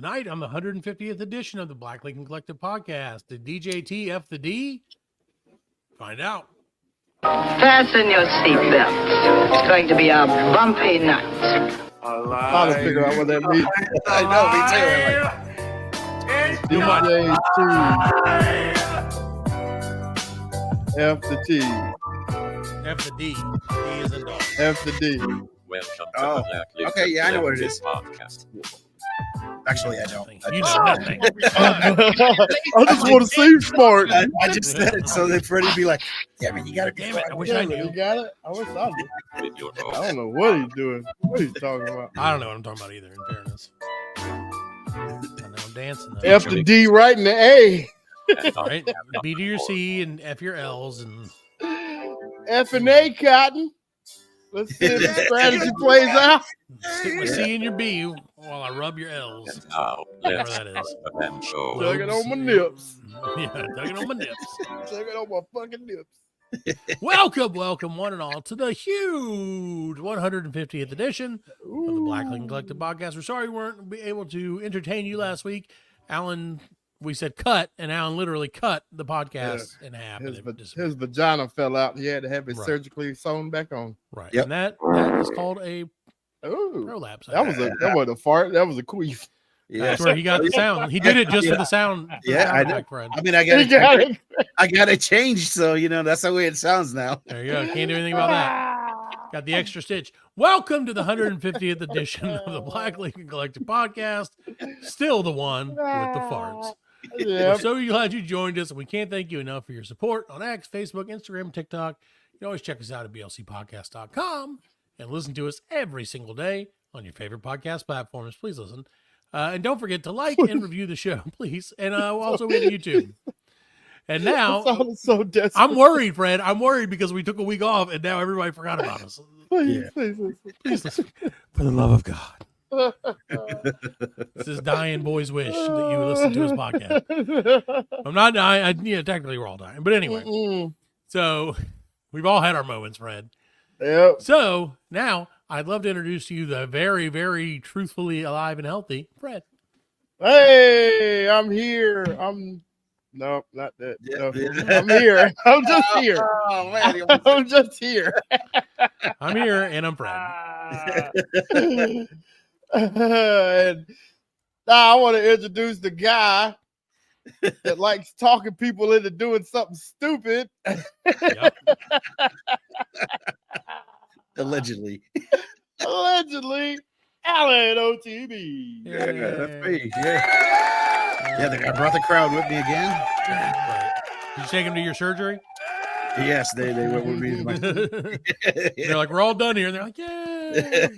Tonight on the 150th edition of the Black Lincoln Collective podcast, did DJT F the D? Find out. Fasten your seatbelts. It's going to be a bumpy night. I'm trying to figure out what that means. I know, me too. DJ2. F the T. F the D. D is in dog. F the D. Welcome to Oh, the Black Lincoln okay, yeah, I know what it is. Podcast. Actually, I don't. You know nothing. I just want to seem smart. I just said it so that Freddie be like, "Yeah, man, you got to be Damn it, I quiet." wish I You knew. got it? I wish I did. With your I host, don't know what he's doing. What he's talking about. I don't know what I'm talking about either, in fairness. I know I'm dancing though. F the D right in the A. All right. B to your C and F your L's and F and A, Cotton. Let's see if the strategy plays out. stick my C in your B while I rub your L's. and now Whatever let's that is. the man show. Tug it on my nips. Yeah, tugging on my nips. Tug it on my fucking nips. Welcome, one and all, to the huge 150th edition of the Black Lincoln Collective podcast. We're sorry we weren't able to entertain you last week. Alan, we said cut, and Alan literally cut the podcast in half. His, and it disappeared. his vagina fell out. He had to have it Right. surgically sewn back on. Right, Yep. and that is called a Ooh, prolapse. that wasn't a fart. That was a queef. Yeah, That's where he got the sound. He did it just for the sound. For Yeah, the I sound know. effect, Fred. I mean, I He got got it. it. I got it changed, so that's the way it sounds now. There you go. Can't do anything about that. Got the extra stitch. Welcome to the 150th edition of the Black Lincoln Collective podcast. Still the one with the farts. Yeah. We're so glad you joined us, and we can't thank you enough for your support on X, Facebook, Instagram, TikTok. You can always check us out at blcpodcast.com and listen to us every single day on your favorite podcast platforms. Please listen. And don't forget to like and review the show, please. And also with YouTube. And That now, sounded so desperate. I'm worried, Fred. I'm worried because we took a week off, and now everybody forgot about us. Please, Yeah. please, Please listen. For the love of God. This is dying boy's wish that you listen to his podcast. please. I'm not dying. Technically we're all dying. But anyway, Mm-mm. so we've all had our moments, Fred. Yep. So now I'd love to introduce to you the very, very truthfully alive and healthy Fred. Hey, I'm here. No, not that. Yeah, No. yeah. I'm here. I'm just here. Oh man, I'm just here. I'm here and I'm Fred. And now I want to introduce the guy that likes talking people into doing something stupid. Yep. allegedly. Allegedly, Alan OTB. Yeah, that's me. Yeah, I brought the crowd with me again. Right. Did you take him to your surgery? Yes, they went with me. To my- They're like, we're all done here. And they're like, yay.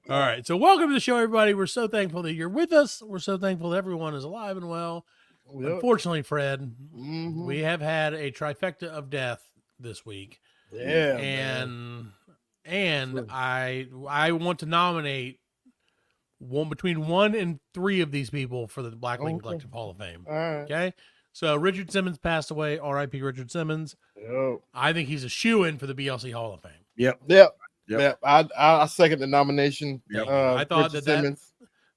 All right. So welcome to the show, everybody. We're so thankful that you're with us. We're so thankful that everyone is alive and well. Yep. Unfortunately, Fred, Mhm. we have had a trifecta of death this week. Yeah, man. and I want to nominate between 1 and 3 of these people for the Black Lincoln Okay. Collective Hall of Fame. All right. Okay. So Richard Simmons passed away. R.I.P. Richard Simmons. Yep. I think he's a shoo-in for the BLC Hall of Fame. Yep. Yep. Yep. Yep. I second the nomination. Yep. I thought Richard that Simmons.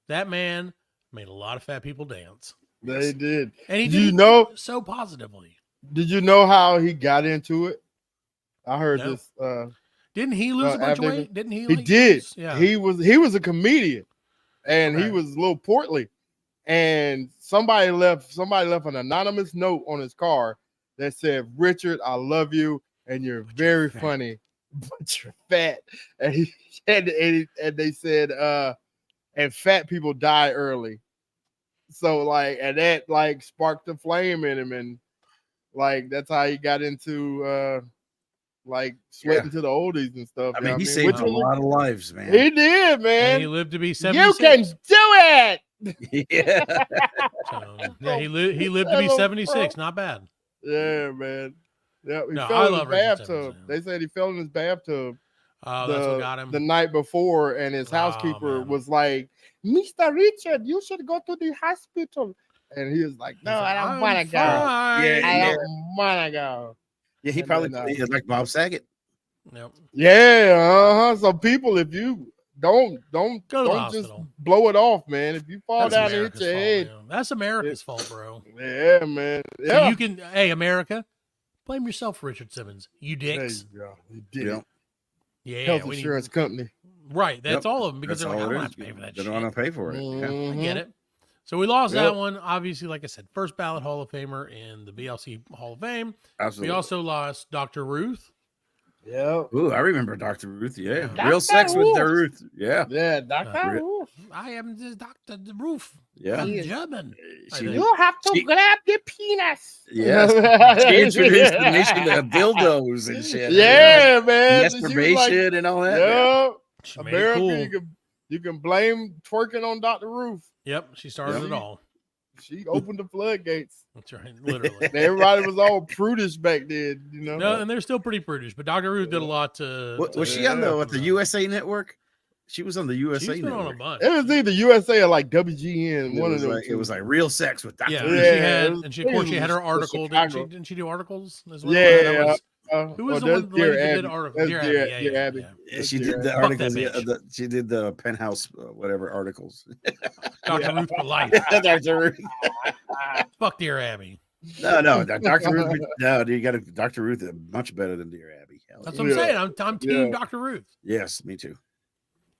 That man made a lot of fat people dance. They did. And he Do did you it know? so positively. Did you know how he got into it? I heard No. this. Didn't he lose a bunch of after- weight? Didn't he? He did. lose- Yeah. He was a comedian, and he Okay. was a little portly. And somebody left an anonymous note on his car that said, "Richard, I love you, and you're very fat." funny, but you're fat." And he and they said, "And fat people die early." So like, and that like sparked a flame in him, and like that's how he got into like sweating to the oldies and stuff. I you know mean, what he saved Which a was- lot of lives, man. He did, And man. he lived to be You 76. can do it. yeah. So, yeah, he lived to be Hello, 76. bro. Not bad. Yeah, man. Yeah, he No, I fell in his love Richard bathtub. Simmons, man. They said he fell in his bathtub Oh, that's what got him. the night before, and his Oh, housekeeper man. was like, "Mr. Richard, you should go to the hospital." And he was like, "No, He's like, I don't "I'm want to go. fine." Yeah, I yeah. don't want to go." Yeah, he And probably then, he was like Bob Saget. Yep. Yeah, so people, if you don't Go to the don't just hospital. blow it off, man. If you fall That's down and hit America's your fault. head, Man. That's America's fault, bro. yeah, man. So Yeah, you can, hey, America, blame yourself for Richard Simmons. You there dicks. you go. You did Yeah. it. Yeah, Health we need- insurance company. right. That's Yep. all of them because That's they're like, I all don't it have is. to pay for that They shit. don't want to pay for it. Yeah. I Mhm. get it. So we lost Yep. that one. Obviously, like I said, first ballot Hall of Famer in the BLC Hall of Fame. Absolutely. We also lost Dr. Ruth. Yep. Ooh, I remember Dr. Ruth. Yeah. Dr. Real sex with Ruth. Ruth. Yeah. Yeah, Doctor. Re- I am the Dr. Ruth. Yeah. I'm Yeah. German. I She think. You have to She- grab the penis. Yes. She introduced the nation of dildos and shit. Yeah, man. She was like, Masturbation and all that. yeah, She made it America, cool. you can blame twerking on Dr. Ruth. Yep, she started Yep. it all. She opened the floodgates. That's right, literally. Everybody was all prudish back then, you know. No, and they're still pretty prudish, but Dr. Ruth did a lot to. Was she on the USA Network? She was on the USA She's been on a Network. bunch. It was either USA or like WGN. It One was of them. like, it was like real sex with Dr. Yeah, Ruth. she Yeah, had, it was and she, of course, she had her famous for article. Didn't Chicago. she do articles as well? Yeah, That was- who was the that's one lady Dear that did Abby. articles? That's Dear Dear- Abby, yeah, Dear yeah, Abby. yeah. Yeah, That's she Dear did the Abby. articles. that bitch. She did the penthouse, whatever articles. Dr. Ruth for life. Dr. Ruth. Fuck Dear Abby. No, Dr. Ruth. No, you got Dr. Ruth is much better than Dear Abby. Hell That's yeah. what I'm Yeah. saying. I'm team Yeah. Dr. Ruth. Yes, me too.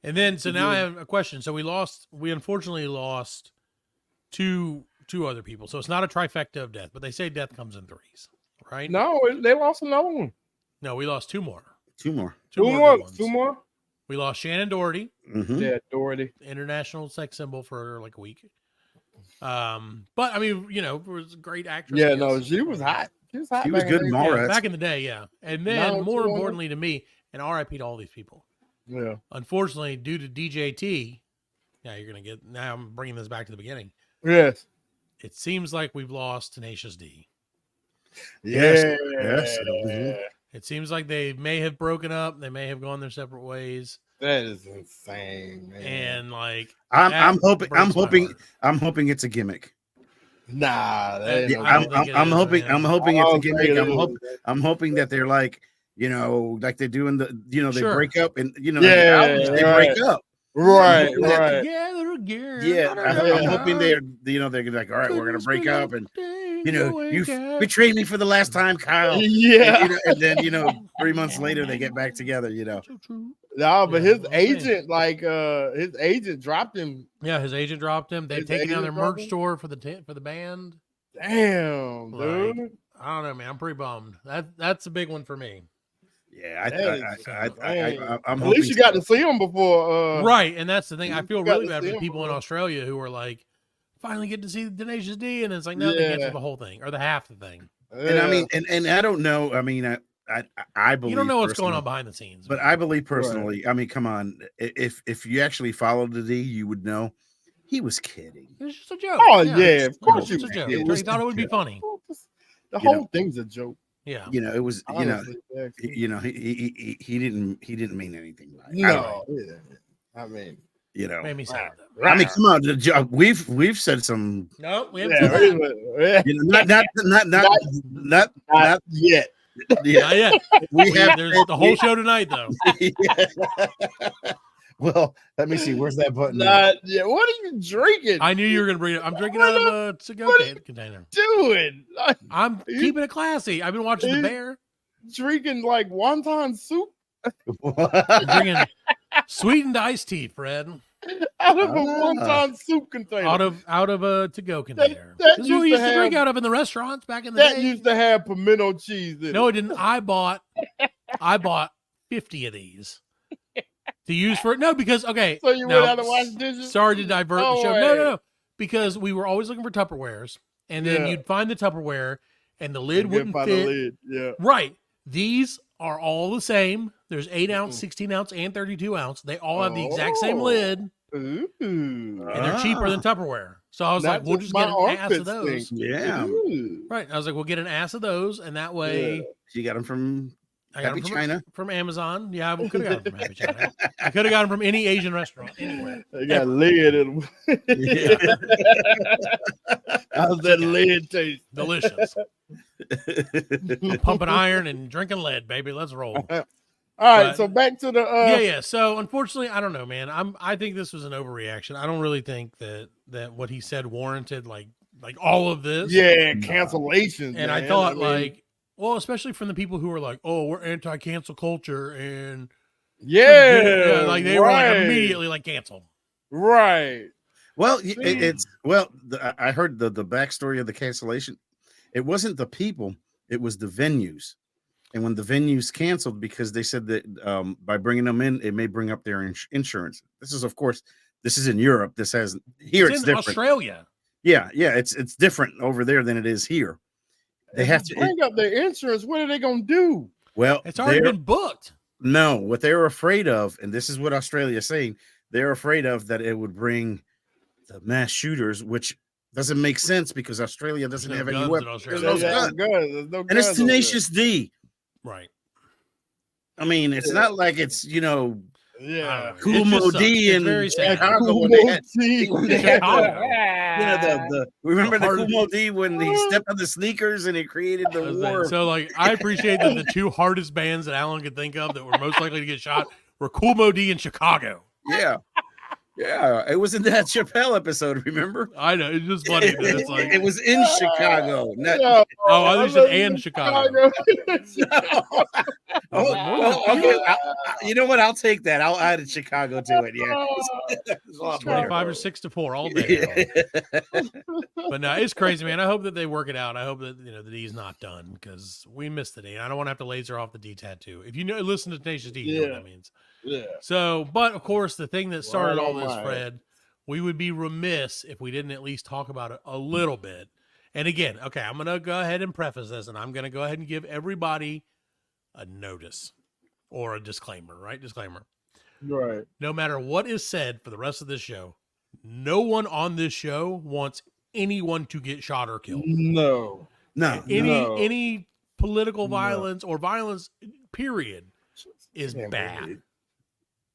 And then, so now I have a question. So we unfortunately lost two other people. So it's not a trifecta of death, but they say death comes in threes, right? No, they lost another one. No, we lost two more. Two more. Two Two more. more. good ones. Two more. We lost Shannon Doherty, Mhm. Yeah, Doherty. international sex symbol for like a week. But I mean, you know, was a great actress. Yeah, yes. no, she was hot. She was hot. She was back in good in the- Mallrats. Yeah, back in the day, yeah. And then, Now, more two on importantly to me, and RIP to all these people. Yeah. Unfortunately, due to DJT, now you're gonna get. Now I'm bringing this back to the beginning. Yes. It seems like we've lost Tenacious D. Yes, Yeah. yes, mhm. It seems like they may have broken up. They may have gone their separate ways. That is insane, man. And like, I'm that hoping. I'm breaks my hoping. heart. I'm hoping it's a gimmick. Nah, that ain't Yeah, no I don't good. think it I'm is, hoping. man. I'm hoping I it's a don't think gimmick. it I'm hoping that they're like, you know, like they're doing the, you know, they Sure. break up and you know, Yeah, the albums, they right. break up. Right, Yeah. right. Together again. Yeah, I'm Yeah. hoping they're, you know, they're gonna like, all right, we're gonna break up, and you know, you betrayed me for the last time, Kyle. Yeah. And, you know, and then you know, 3 months later they get back together. You know, No, but Yeah, his well, man. agent, like, his agent dropped him. Yeah, his agent dropped him. They've His taken down agent their dropped merch him? store for the band. Damn, Like, dude. I don't know, man. I'm pretty bummed. That's a big one for me. yeah, I'm At hoping least you got to see him before. Right, and that's the thing. I you feel got really to bad see for the him, people in bro. Australia who are like, finally get to see Tenacious D, and it's like, no, they can't Yeah. see the whole thing or the half the thing. And I mean, and I don't know. I mean, I believe You don't know what's going personally- on behind the scenes. But I believe personally, I mean, come on, if you actually followed the D, you would know he was kidding. It was just a joke. Oh, yeah, of course it's you a joke. did. He It was thought it would be a funny. The You whole know. thing's a joke. Yeah. You know, it was. You know, Honestly, yeah. he didn't mean anything by it. No, yeah. I mean, You know, Made me sad. I mean, come on, we've said some, No, we haven't yeah, seen that. yeah. you know, not Not yet. yeah, Not yet. we have There's the whole show tonight, though. Well, let me see. Where's that button? Not yet. What are you drinking? I knew you were gonna bring it. I'm drinking What out of a to-go what- container. doing? Like, I'm you- keeping it classy. I've been watching The you- Bear. drinking like wonton soup I'm drinking sweetened iced tea, Fred, out of a Ah. wonton soup container. out of a to-go container. that This is what we used used to to drink have- out of in the restaurants back in the that day. used to have pimento cheese in No, it. it didn't. I bought 50 of these to use for no because okay. So you now, went out and washed dishes? Sorry to divert No the show. way. No, because we were always looking for Tupperwares, and then Yeah. you'd find the Tupperware, and the lid You wouldn't find the fit. lid. Yeah. Right. These are all the same. There's 8 ounce, Mm-mm. 16 ounce, and 32 ounce. They all have the exact same Oh. lid, Ooh. and they're cheaper than Tupperware. So I was Not like, we'll just my get an ass of armpits those. stink. Yeah, Ooh. Right. I was like, we'll get an ass of those, and that way Yeah. you got him from I got Happy them China. from Amazon. Yeah, I could have got them from Happy China. I could have got them from any Asian restaurant anywhere. They got lid in them. Yeah. How's that lid taste? Delicious. I'm pumping iron and drinking lead, baby. Let's roll. All right, But- so back to the yeah. So unfortunately, I don't know, man. I think this was an overreaction. I don't really think that what he said warranted like all of this. yeah, cancellations. And I man. thought mean, well, especially from the people who were like, "Oh, we're anti-cancel culture," and yeah, like they were like immediately like cancel. right. Well, I heard the backstory of the cancellation. It wasn't the people; it was the venues. And when the venues canceled because they said that by bringing them in, it may bring up their insurance. This is, of course, this is in Europe. This has here it's in different. Australia. Yeah, it's different over there than it is here. They have to bring up their insurance. What are they gonna do? Well, It's already been booked. No, what they were afraid of, and this is what Australia is saying, they're afraid of that it would bring the mass shooters, which doesn't make sense because Australia doesn't There's have no any guns in weapons. Australia. There's no There's guns. There's no And it's guns over there. Tenacious D. Right. I mean, it's not like it's, Yeah. It Cool just Mo sucks. D It's and very sad. Chicago when they had, Cool when they had Chicago. remember the hard- Cool Mo D when he stepped on the sneakers and it created the war. So like I appreciate that the two hardest bands that Alan could think of that were most likely to get shot were Cool Mo D and Chicago. Yeah. Yeah. It was in that Chappelle episode, remember? I know, it's just funny that it's like It was in Chicago. Not, Yeah. oh, I thought you said love and Chicago. Okay. You know what? I'll take that. I'll add Chicago to it. Yeah. It's a lot better. 25 or 6-4 all day. But no, it's crazy, man. I hope that they work it out. I hope that the D's not done because we missed the D. And I don't want to have to laser off the D tattoo. If you listen to Tenacious D, you know what that means. Yeah. So, but of course, the thing that started Right all on this, my Fred, we would be remiss if we didn't at least talk about it a little bit. And again, okay, I'm going to go ahead and preface this, and I'm going to go ahead and give everybody a notice or a disclaimer, right? Disclaimer. Right. No matter what is said for the rest of this show, no one on this show wants anyone to get shot or killed. No. No. Any political No. violence or violence, period, is Can't bad. believe-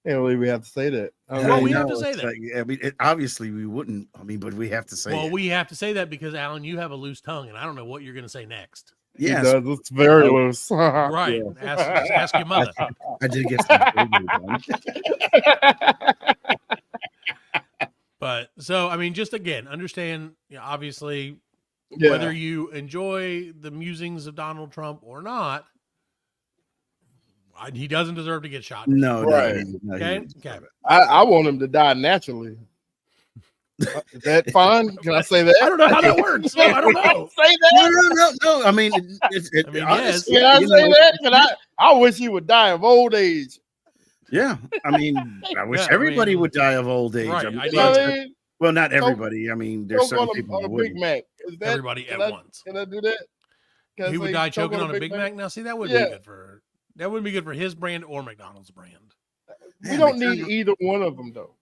Can't believe we have to say that. Well, we I have know, to say it's that. like, I mean, obviously we wouldn't. I mean, but we have to say Well, it. we have to say that because Alan, you have a loose tongue, and I don't know what you're going to say next. Yes, He does. It's very loose. Right? Ask your mother. I did get some surgery done. But so, I mean, just again, understand. Obviously, Yeah. whether you enjoy the musings of Donald Trump or not, he doesn't deserve to get shot. No, Right. no, Okay. Okay. I want him to die naturally. Is that fine? Can I say that? I don't know how that works. No, I don't know. Say that. No. I mean, I mean, honestly, Can I you say know, that? Can I wish he would die of old age. Yeah, I mean, I wish Yeah, I everybody mean, would die of old age. right, I mean, I You know what I do. mean? well, not everybody. I mean, there's Choke certain on people a who Big wouldn't. Mac. Is that Everybody can at I- once. Can I do that? Can I He would say die choke choking on a Big Mac. Now, see, that wouldn't Yeah. be good for. That wouldn't be good for his brand or McDonald's brand. We Yeah, don't need McDonald's- either one of them though.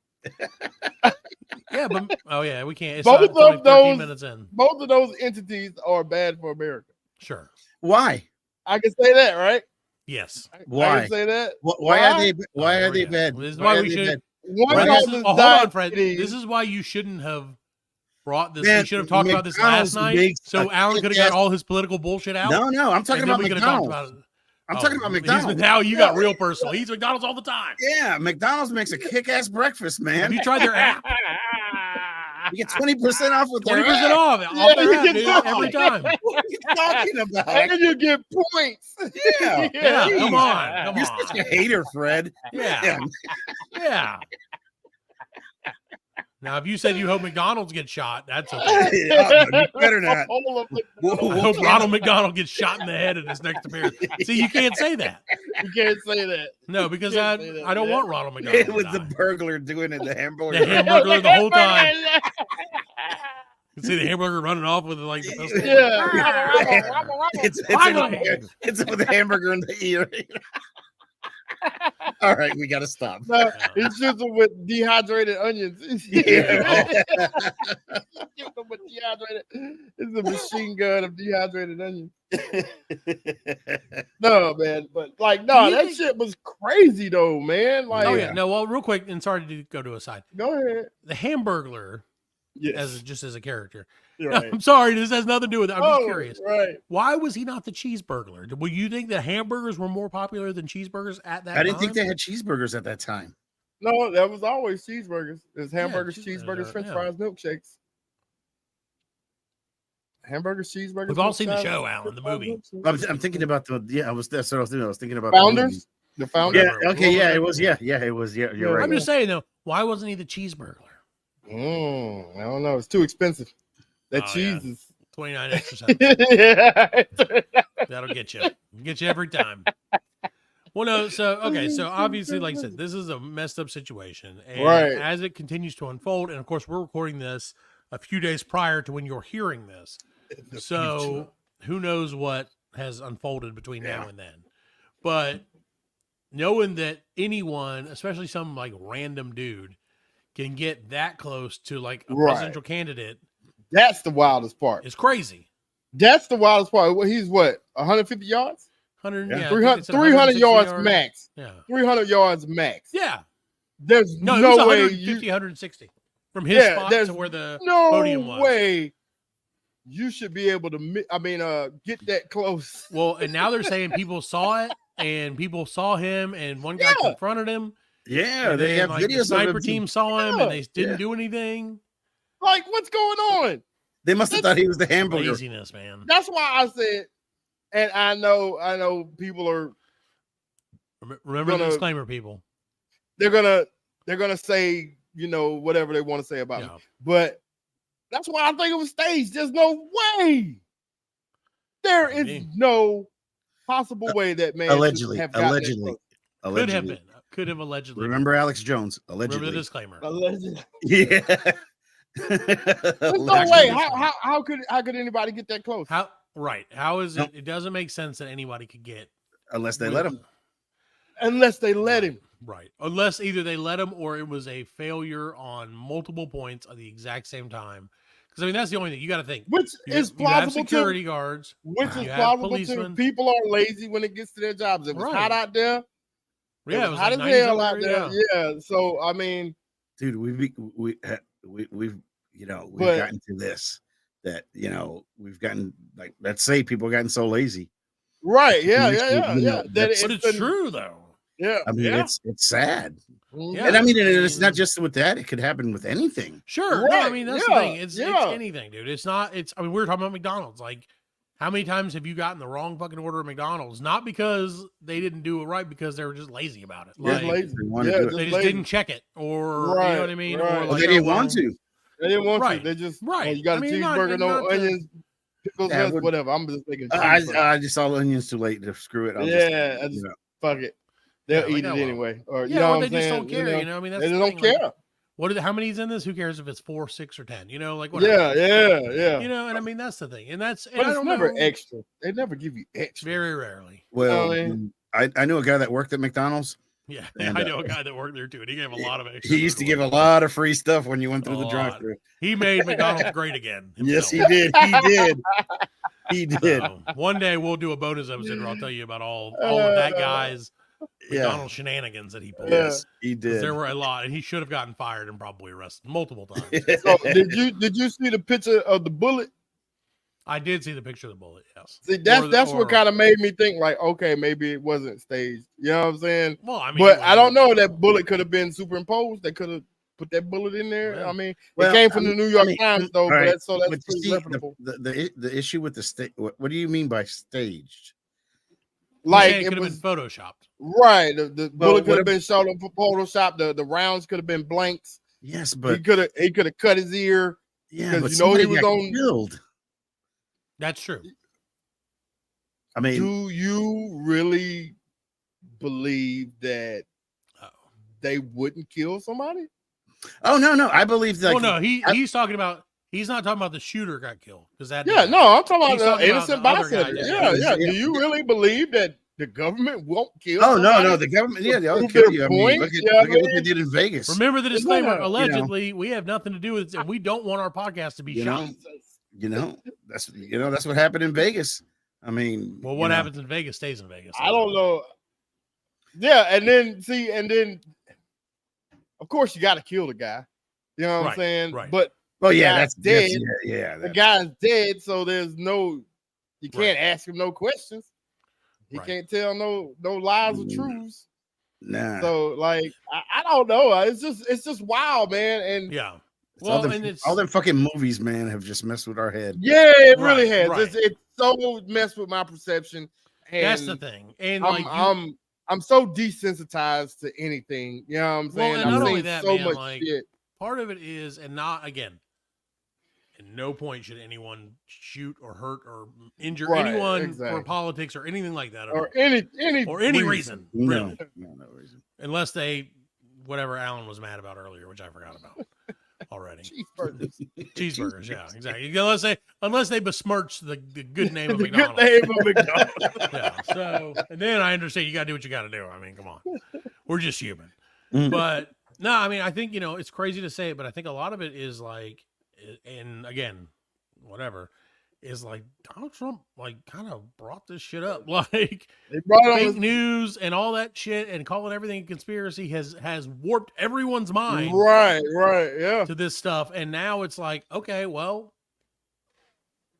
Yeah, but oh yeah, we can't. It's Both not of only 13 those- minutes in. Both of those entities are bad for America. Sure. Why? I can say that, right? Yes. I Why? can say that. Why are they? Why There are we they go. bad? This is Why why are we they should- bad? One Fred, causes this is, hold on, Fred. diabetes. This is why you shouldn't have brought this. Man, we should have talked about this last McDonald's night, makes so a Alan could have kick-ass- got all his political bullshit out. No, I'm talking and then about we could have talked McDonald's. about it. I'm talking about he's- McDonald's. Now you got real personal. He eats McDonald's all the time. Yeah, McDonald's makes a kick-ass breakfast, Have man. you tried their app? You get 20% off with their 20% app. off. Yeah, Off their you app, get dude, off. every time. What are you talking about? And you get points. Yeah. Yeah, Jeez. come on. Come You're on. such a hater, Fred. Yeah. Yeah. Now, if you said you hope McDonald's gets shot, that's okay. You better not. All of it. I hope Ronald McDonald gets shot in the head in his next appearance. See, you can't say that. You can't say that. No, because I Can't say that, don't yeah. want Ronald McDonald. to With the die. burglar doing it, the hamburger. The hamburger the whole time. You see the hamburger running off with like the pistol. Yeah. It's with the hamburger in the ear. All right, we got to stop. No, it's just with dehydrated onions. Yeah. Shoot them with dehydrated. It's a machine gun of dehydrated onions. No, man, but like, no, You that think- shit was crazy though, man. Like, Oh yeah, no. Well, real quick, and sorry to go to a side. go ahead. The Hamburglar Yes. just as a character. Right. I'm sorry, this has nothing to do with it. I'm just Oh, curious. Right. Why was he not the cheeseburglar? Will you think that hamburgers were more popular than cheeseburgers at that time? I didn't think they had cheeseburgers at that time. No, that was always cheeseburgers. There's hamburgers, cheeseburgers cheeseburgers, are- French yeah. fries, milkshakes. Hamburgers, cheeseburgers. We've all French seen the fries, show, Alan, the movie. milkshakes. I'm thinking about that's what I was doing. I was thinking about the movie. Founders. The founders. Yeah. Okay. Yeah. It was. Yeah. It was. Yeah. You're Yeah. right. I'm just saying though, why wasn't he the cheeseburglar? I don't know. It's too expensive. That Oh, cheese yeah. is. 29 extra cents. Yeah. That'll get you every time. Well, no, so obviously, like I said, this is a messed up situation, and Right. as it continues to unfold, and of course, we're recording this a few days prior to when you're hearing this, so who knows what has unfolded between now and then. But knowing that anyone, especially some like random dude, can get that close to like a Right. presidential candidate That's the wildest part. is crazy. That's the wildest part. He's what? 150 yards? 100, Yeah. yeah, I think 300, they said 300 160 yards max. Yeah, 300 yards max. yeah. There's No, it no was way 150, you. 160 from his Yeah, spot there's to where the No podium was. way you should be able to. Get that close. Well, and now they're saying people saw it, and people saw him, and one guy Yeah. confronted him. Yeah. And They then, have like, the videos of sniper him. team saw him, Yeah. and they didn't Yeah. do anything. Like, what's going on? They must have thought he was the hamburger. Laziness, man. That's why I said, and I know people are. Remember the gonna- disclaimer, people. They're gonna say whatever they want to say about Yeah. me, but that's why I think it was staged. There's no way. There is mean- no possible way that man Allegedly. should have gotten that Allegedly. close. Could have Allegedly. been. Could have allegedly. Remember Alex Jones? Remember the Allegedly. disclaimer. Allegedly. Yeah. There's no Allegedly. way. How could anybody get that close? How right? How is it? Nope. It doesn't make sense that anybody could get Unless they let him. Unless they let him. Right. Unless either they let him or it was a failure on multiple points at the exact same time. Because I mean, that's the only thing you got to think. Which You is have- you have plausible security too. guards. Which is you have plausible too. policemen. People are lazy when it gets to their jobs. It was Right. hot out there. Yeah, it was like hot as 90 hell out somewhere, there. yeah. Yeah. So I mean, Dude, we've But- gotten to this that we've gotten, like, let's say people have gotten so lazy. right? Yeah. You know, That that's- But it's been- true though. Yeah. I mean, yeah. it's sad. Yeah. And I mean, it's not just with that, it could happen with anything. Sure. No, I Right, mean, that's yeah, the thing. It's yeah. anything, dude. It's not, I mean, we were talking about McDonald's. Like, how many times have you gotten the wrong fucking order at McDonald's? Not because they didn't do it right, because they were just lazy about it. Just Like, lazy. They wanted Yeah, to do it. they just lazy. didn't check it, or you Right, know what I mean? right. Or Well, like, they oh, didn't well, want to. They didn't want Right, to. They just right. You got I a mean, not- cheeseburger, no not to- onions, pickles, Yeah, lettuce, would- whatever. I'm just thinking. I cheeseburger. just saw onions too late to screw it. I'll Yeah, I just, just- Fuck it. They'll Yeah, like, eat it oh, well. anyway, or Yeah, you know or what they I'm just saying? don't care. You know, I mean, that's They the don't thing, like, care. how many's in this? Who cares if it's 4, 6, or 10? You know, like Yeah, whatever. yeah. You know, and I mean that's the thing, and that's But and I it's don't never know, extra. They never give you extra. very rarely. well, I mean- I knew a guy that worked at McDonald's. Yeah, And, I know a guy that worked there too, and he gave a lot of extra. He used to food give a away. lot of free stuff when you went through A the lot. drive-through. He made McDonald's great again. Yes, he himself. did. He did. He did. So, one day we'll do a bonus episode where I'll tell you about all of that guy's Yeah. McDonald's shenanigans that he pulled. Yes, he 'Cause did. There were a lot, and he should have gotten fired and probably arrested multiple times. So did you see the picture of the bullet? I did see the picture of the bullet. Yes. See, Or that's or- what kind of made me think like, okay, maybe it wasn't staged. You know what I'm saying? Well, I mean, But it I don't wasn't- know. That bullet could have been superimposed. They could have put that bullet in there. Yeah. I mean, Well, it came from I the mean- New York I mean, Times, though. all right, That's but pretty you see, reputable. the issue with the state. What do you mean by staged? You're Like saying it it could have was been photoshopped. right. The Well, bullet could what have been shot on Photoshop. The rounds could have been blanks. Yes, he but could have cut his ear. yeah, 'cause but you know he somebody was got on- killed. That's true. I mean, Do you really believe that Oh. they wouldn't kill somebody? oh no, I believe that. Well, no, he's talking about. He's not talking about the shooter got killed because that. Yeah, didn't no, happen. I'm talking He's about talking the about innocent the other guy, bystander. yeah. Yeah. Yeah. Do you really believe that the government won't kill? Oh no, somebody? the government. Yeah, they'll Prove kill their you. I mean, point, look at, yeah, look at what man. they did in Vegas. Remember the disclaimer. Yeah, you know. Allegedly, we have nothing to do with it, and we don't want our podcast to be You shot. know, that's what happened in Vegas. I mean, Well, you what know, happens in Vegas stays in Vegas. I don't know. Yeah, and then of course you got to kill the guy. You know what I'm Right, saying? right. But Well, yeah, guy's that's dead. yeah. The guy's dead, so there's no. You can't ask him no questions. He can't tell no lies or truths. Nah. So like I don't know. It's just wild, man. And Yeah. Well, Well, and it's all them fucking movies, man, have just messed with our head. yeah, it really has. Right. It's so messed with my perception. And that's the thing. And I'm so desensitized to anything. You know what I'm saying? Well, and I've not seen only that, so man, much like, shit. part of it is, and not again, at no point should anyone shoot or hurt or injure anyone for politics or anything like that, or any reason. No, really. no reason. Unless they, whatever Alan was mad about earlier, which I forgot about already. Cheeseburgers, yeah, exactly. Unless they besmirch the good name of The McDonald's. good name of McDonald's. Yeah. So, and then I understand you got to do what you got to do. I mean, come on, we're just human. Mm. But no, I mean, I think it's crazy to say it, but I think a lot of it is like, and again, whatever, is like Donald Trump like kind of brought this shit up, like they brought fake news and all that shit, and calling everything a conspiracy has warped everyone's mind, right, yeah, to this stuff, and now it's like, okay, well,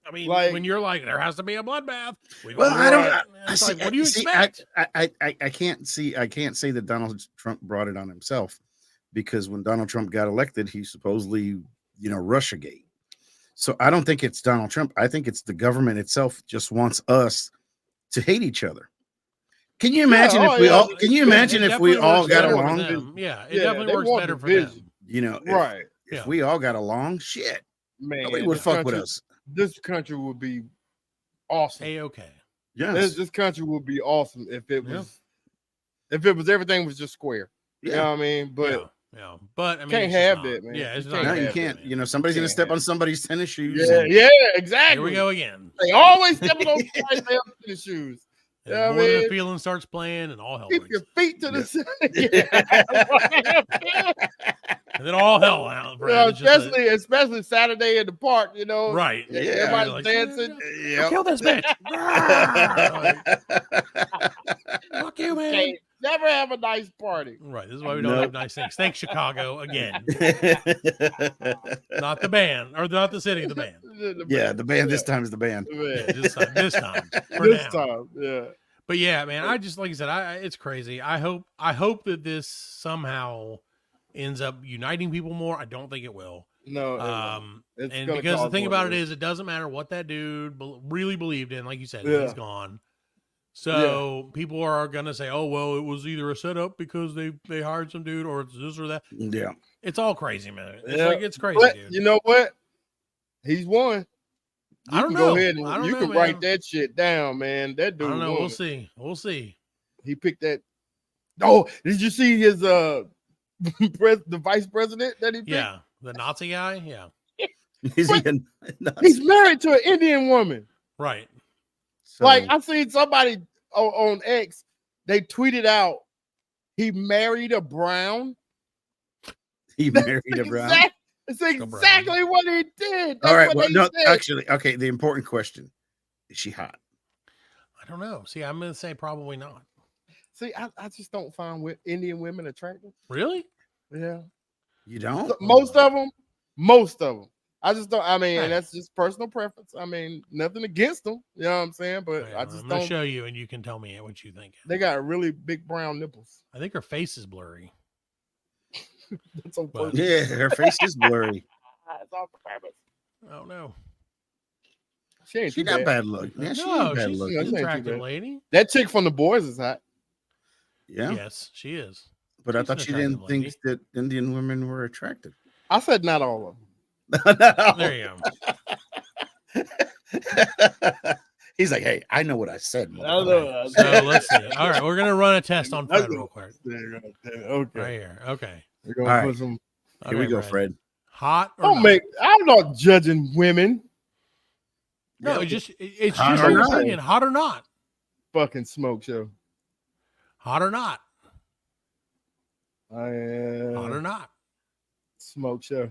I mean, like, when you're like, there has to be a bloodbath. Well, I don't. It's like, what do you expect? I can't say that Donald Trump brought it on himself, because when Donald Trump got elected, he supposedly, Russiagate. So I don't think it's Donald Trump. I think it's the government itself just wants us to hate each other. Can you imagine if we all? Can you imagine if we all got along? Yeah, it definitely works better for them. Right? If we all got along, shit, man, nobody would fuck with us. This country would be awesome. Okay. Yes. This country would be awesome if it was everything was just square. Yeah. You know what I mean? But yeah. But I mean, can't have that, man. Yeah, it's You not. can't No, you have can't. that, Somebody's gonna step on somebody's tennis shoes. Yeah, exactly. Here we go again. They always step on those tennis shoes. And Yeah, more than man. the feeling starts playing, and all hell Keep breaks. your feet to the side. And then all hell out. Especially Saturday in the park, Right. Everybody's like, dancing. Kill this bitch. Fuck you, man. Can't never have a nice party. Right. This is why we don't have nice things. Thanks, Chicago, again. Not the band, or not the city, the band. The band. This time is the band. Yeah, this time. Yeah. But yeah, man, I just, like I said, it's crazy. I hope that this somehow ends up uniting people more. I don't think it will. No. And because the thing about it is, it doesn't matter what that dude really believed in. Like you said, he's gone. So people are gonna say, "Oh, well, it was either a setup because they hired some dude, or it's this or that." Yeah, it's all crazy, man. It's crazy, but dude. You know what? He's won. I don't know. Go ahead and you can write that shit down, man. That dude. I don't know. Won. We'll see. He picked that. Oh, did you see his the vice president that he picked? Yeah, the Nazi guy. Yeah. He's married to an Indian woman. Right. So, like I seen somebody on X, they tweeted out he married a brown. He married a brown. That's exactly what he did. All right. Well, no, actually, okay. The important question: is she hot? I don't know. See, I'm gonna say probably not. See, I just don't find Indian women attractive. Really? Yeah. You don't? So, most of them. I just don't. I mean, that's just personal preference. I mean, nothing against them. You know what I'm saying? But I just I'm don't gonna show you, and you can tell me what you think. They got really big brown nipples. I think her face is blurry. That's on purpose. Yeah, her face is blurry. It's on purpose. I don't know. She not bad look. Yeah, she ain't bad look. She's an attractive lady. That chick from The Boys is hot. Yeah. Yes, she is. But I thought you didn't think that Indian women were attractive. I said not all of them. There you go. He's like, hey, I know what I said. I know. So let's see. All right, we're gonna run a test on Fred real quick. Okay. Right here. Okay. We're gonna put some. Here we go, Fred. Hot or don't make. I'm not judging women. No, it's just your opinion. Hot or not? Fucking smoke show. Hot or not? Hot or not? Smoke show.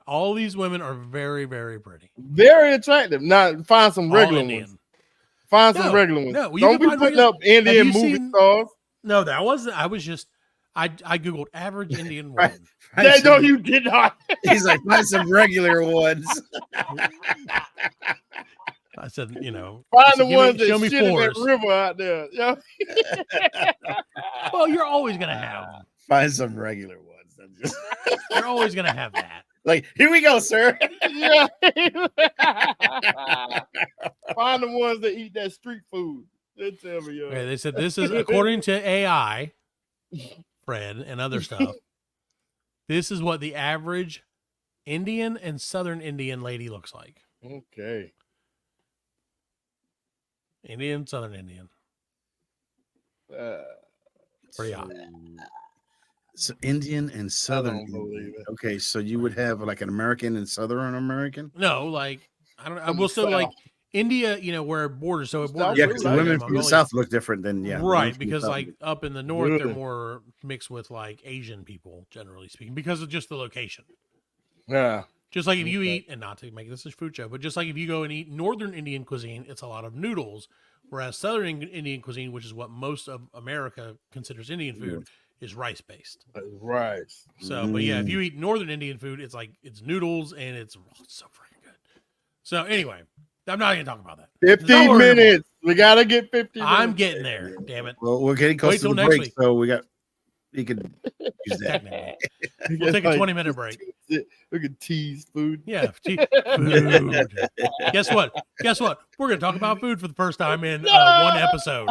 All these women are very, very pretty. Very attractive. Now find some regular ones. Find some regular ones. No, don't be putting up Indian movie stars. No, that wasn't. I I googled average Indian Right. woman. Yeah, no, you did not. He's like, find some regular ones. I said, Find I the said, ones that show me shit in that Forrest. river out there. Yeah. Well, you're always gonna have. Find some regular ones. I'm just You're always gonna have that. like, here we go, sir. Yeah. Find the ones that eat that street food. They tell me, Okay, they said this is according to AI, Fred, and other stuff. This is what the average Indian and Southern Indian lady looks like. Okay. Indian, Southern Indian. Pretty odd. So Indian and Southern. don't believe it. Okay, so you would have like an American and Southern American. No, like I don't know. From Well, the so like South. India, where it borders, so it borders. Yeah, Really? because the with women from the Mongolia. South look different than the women Right, from the because South. like up in the north, they're Really? more mixed with like Asian people, generally speaking, because of just the location. Yeah. Just like if you Okay. eat, and not to make this a food show, but just like if you go and eat Northern Indian cuisine, it's a lot of noodles, whereas Southern Indian cuisine, which is what most of America considers Indian food, is rice based. Right. So, but yeah, if you eat Northern Indian food, it's like it's noodles and it's so freaking good. So anyway, I'm not going to talk about that. 15 Don't worry about minutes. We gotta get 15 minutes. I'm getting there. Damn it. Well, we're getting close Wait to till the next break, week. so we got. You could use that. Technically, we'll take a 20-minute break. We could tease food. Yeah, food. Guess what? We're going to talk about food for the first time in one episode.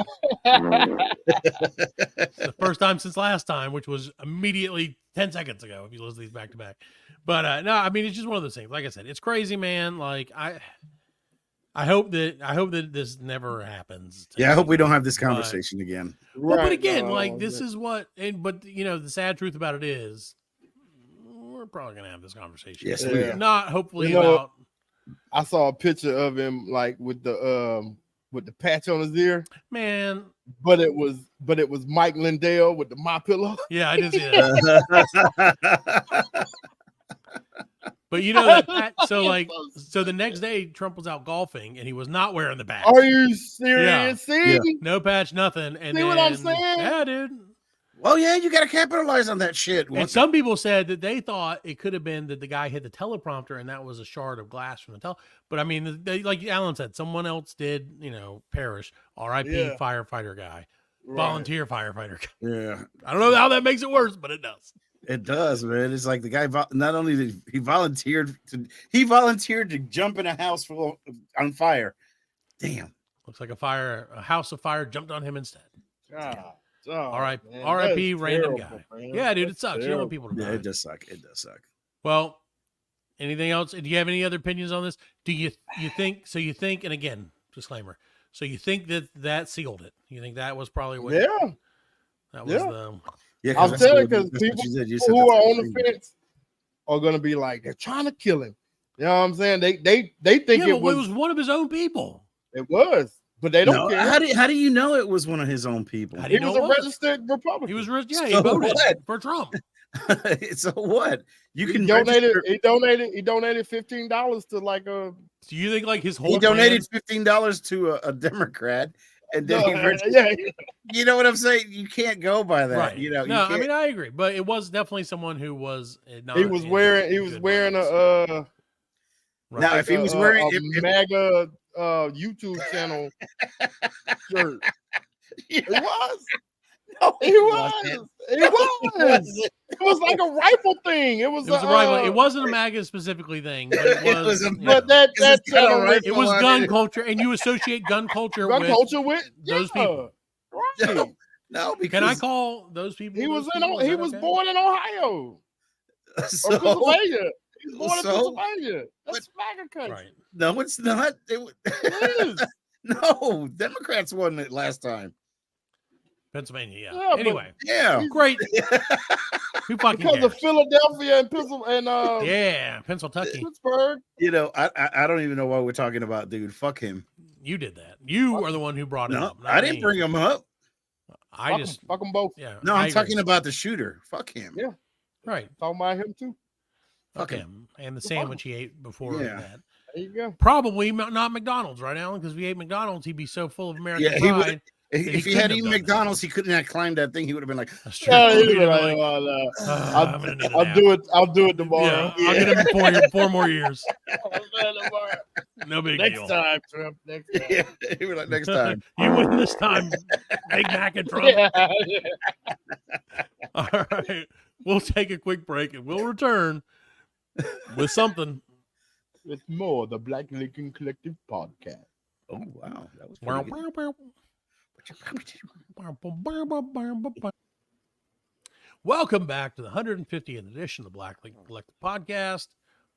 The first time since last time, which was immediately 10 seconds ago, if you listen to these back to back. But no, I mean, it's just one of those things. Like I said, it's crazy, man. Like I hope that this never happens. Yeah, I hope we don't have this But- conversation again. Well, but Right, again, no, like this is what, but the sad truth about it is, we're probably gonna have this conversation. Yes, we are. Not hopefully You know, about. I saw a picture of him like with the patch on his ear, Man, but it was Mike Lindell with the My Pillow. yeah, I did see that. But so the next day Trump was out golfing and he was not wearing the patch. Are you serious? See? Yeah. No patch, nothing. And See what I'm saying? Yeah, dude. Well, yeah, you got to capitalize on that shit. And some people said that they thought it could have been that the guy hit the teleprompter and that was a shard of glass from the But I mean, like Alan said, someone else did, perish. R.I.P. Yeah. firefighter guy, Right. volunteer firefighter guy. Yeah, I don't know how that makes it worse, but it does. it does, man. It's like the guy not only did he volunteered to jump in a house full on fire. Damn. Looks like a house of fire jumped on him instead. God, R.I.P. man, R.I.P. that's random terrible, guy. man. Yeah, dude, it That's sucks. You don't want terrible. people to die. Yeah, it does suck. It does suck. Well, anything else? Do you have any other opinions on this? Do you think? So you think? And again, disclaimer. So you think that sealed it? You think that was probably what? Yeah, That was yeah. the. Yeah, I'm that's telling what- because that's what people you said. You said who that's are what on you the said. fence are gonna be like they're trying to kill him. You know what I'm saying? They think Yeah, it but was one of his own people. but they don't No, care. how do you know it was one of his own people? How do you He know was a it was? registered Republican. He was. He So voted what? for Trump. So what? You He can donated. register- He donated $15 to like a. Do you think like his whole He donated plan- $15 to a Democrat, and then he registered. yeah, You know what I'm saying? You can't go by that. Right. You know. no, you I can't- mean I agree, but it was definitely someone who was. Not he was in wearing good a minds. Right. Now, if he was wearing, a if- MAGA YouTube channel shirt. Yeah. He was. No, He was. He was. It was like a rifle thing. It was. It was a rival. It wasn't a MAGA specifically thing, but it It was. was a- you know, But that Because it's got a channel rifle it was on gun it. culture, and you associate gun culture gun with culture with those yeah, people. Right. No, because Can I call those people? He was those in. people? Is He that was okay? born in Ohio or so, Pennsylvania. He was born in so- Pennsylvania. That's MAGA country. Right. no, it's not. It is. No, Democrats won it last time. Pennsylvania, yeah. Yeah, but- Anyway, Yeah. great. Who fucking Because cares? of Philadelphia and Pennsylvania and Yeah, Pennsylvania. Pittsburgh. You know, I don't even know what we're talking about, dude. Fuck him. You did that. You are the one who brought it No, up. not I didn't me. bring him up. I just. Fuck them both. Yeah. No, I I'm agree. talking about the shooter. Fuck him. Yeah. Right. Talking about him too. Fuck Fuck him. And the sandwich he ate before Yeah. that. There you go. Probably not McDonald's, right, Alan? Because if we ate McDonald's, he'd be so full of American Yeah, he would- pride If he had eaten McDonald's, he couldn't have climbed that thing. He would have been like, That's true. Yeah, He'd he'd be have like, been like, "Oh, no. I'm gonna need a I'll nap." do it. I'll do it tomorrow. Yeah, I'll get him in 4 more years. I'll do it tomorrow. No big Next deal. time, Trump. Next time. yeah. He was like, next time. You win this time, Big Mac and Trump. Yeah. All right. We'll take a quick break and we'll return with something. It's more the Black Lincoln Collective podcast. Oh, wow. That was pretty good. Welcome back to the 150th edition of the Black Lincoln Collective podcast.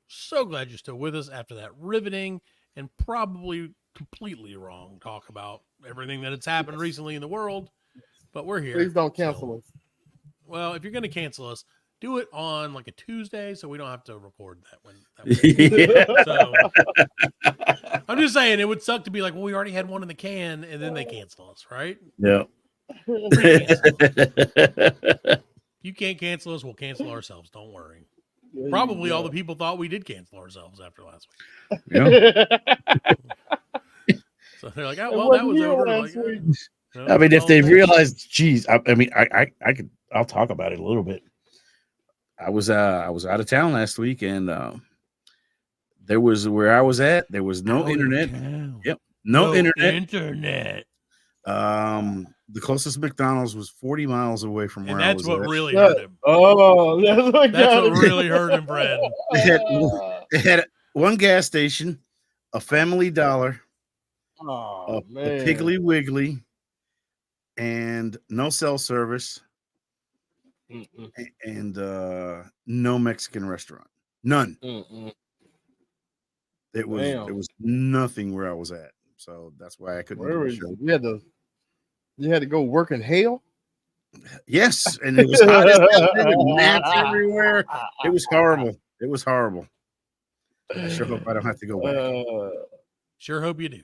So glad you're still with us after that riveting and probably completely wrong talk about everything that has happened recently in the world. But we're here. Please don't cancel So, us. well, if you're going to cancel us, do it on like a Tuesday so we don't have to record that one. Yeah. So I'm just saying it would suck to be like, well, we already had one in the can and then they cancel us, right? Yeah. You can't cancel us, we'll cancel ourselves. Don't worry. Probably all the people thought we did cancel ourselves after last week. Yeah. So they're like, oh, well, that was over. Like, no, I mean, if no, they no. realized, geez, I mean, I'll talk about it a little bit. I was out of town last week, and there was where I was at. There was no Out of internet. town. Yep, no internet. Internet. The closest McDonald's was 40 miles away from where And I that's was what at. really Yeah. hurt him. Oh, that's what, That's got what me. really hurt him, Brad. It had one gas station, a Family Dollar, Oh, a man. Piggly Wiggly, and no cell service, Mm-mm, and no Mexican restaurant. None. mm-mm. It was Damn. it was nothing where I was at. So that's why I couldn't Where do the was show. you had to go work in hell? Yes, and it was hot as hell. There were gnats everywhere. It was horrible. It was horrible. I sure hope I don't have to go back. Sure hope you do.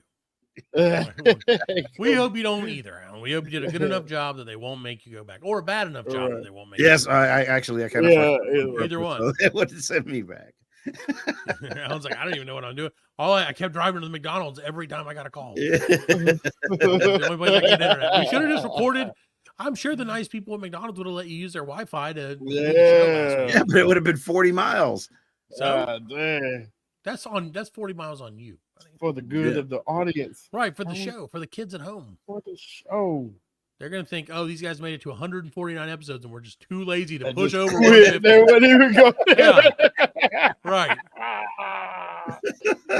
We hope you don't either, Alan. We hope you did a good enough job that they won't make you go back, or a bad enough job that Right. they won't make Yes, you I actually kind of Yeah, Either one. So they wouldn't send me back. I was like, I don't even know what I'm doing. I kept driving to the McDonald's every time I got a call. Yeah. The only place I get internet. We should have just recorded. I'm sure the nice people at McDonald's would have let you use their Wi-Fi to do the show last week. Yeah, but it would have been 40 miles. So dang. that's 40 miles on you. For the good Yeah. of the audience. Right, for the show, for the kids at home. For the show. They're gonna think, oh, these guys made it to 149 episodes and we're just too lazy to And push just over quit. 150. They wouldn't even go Yeah. Right.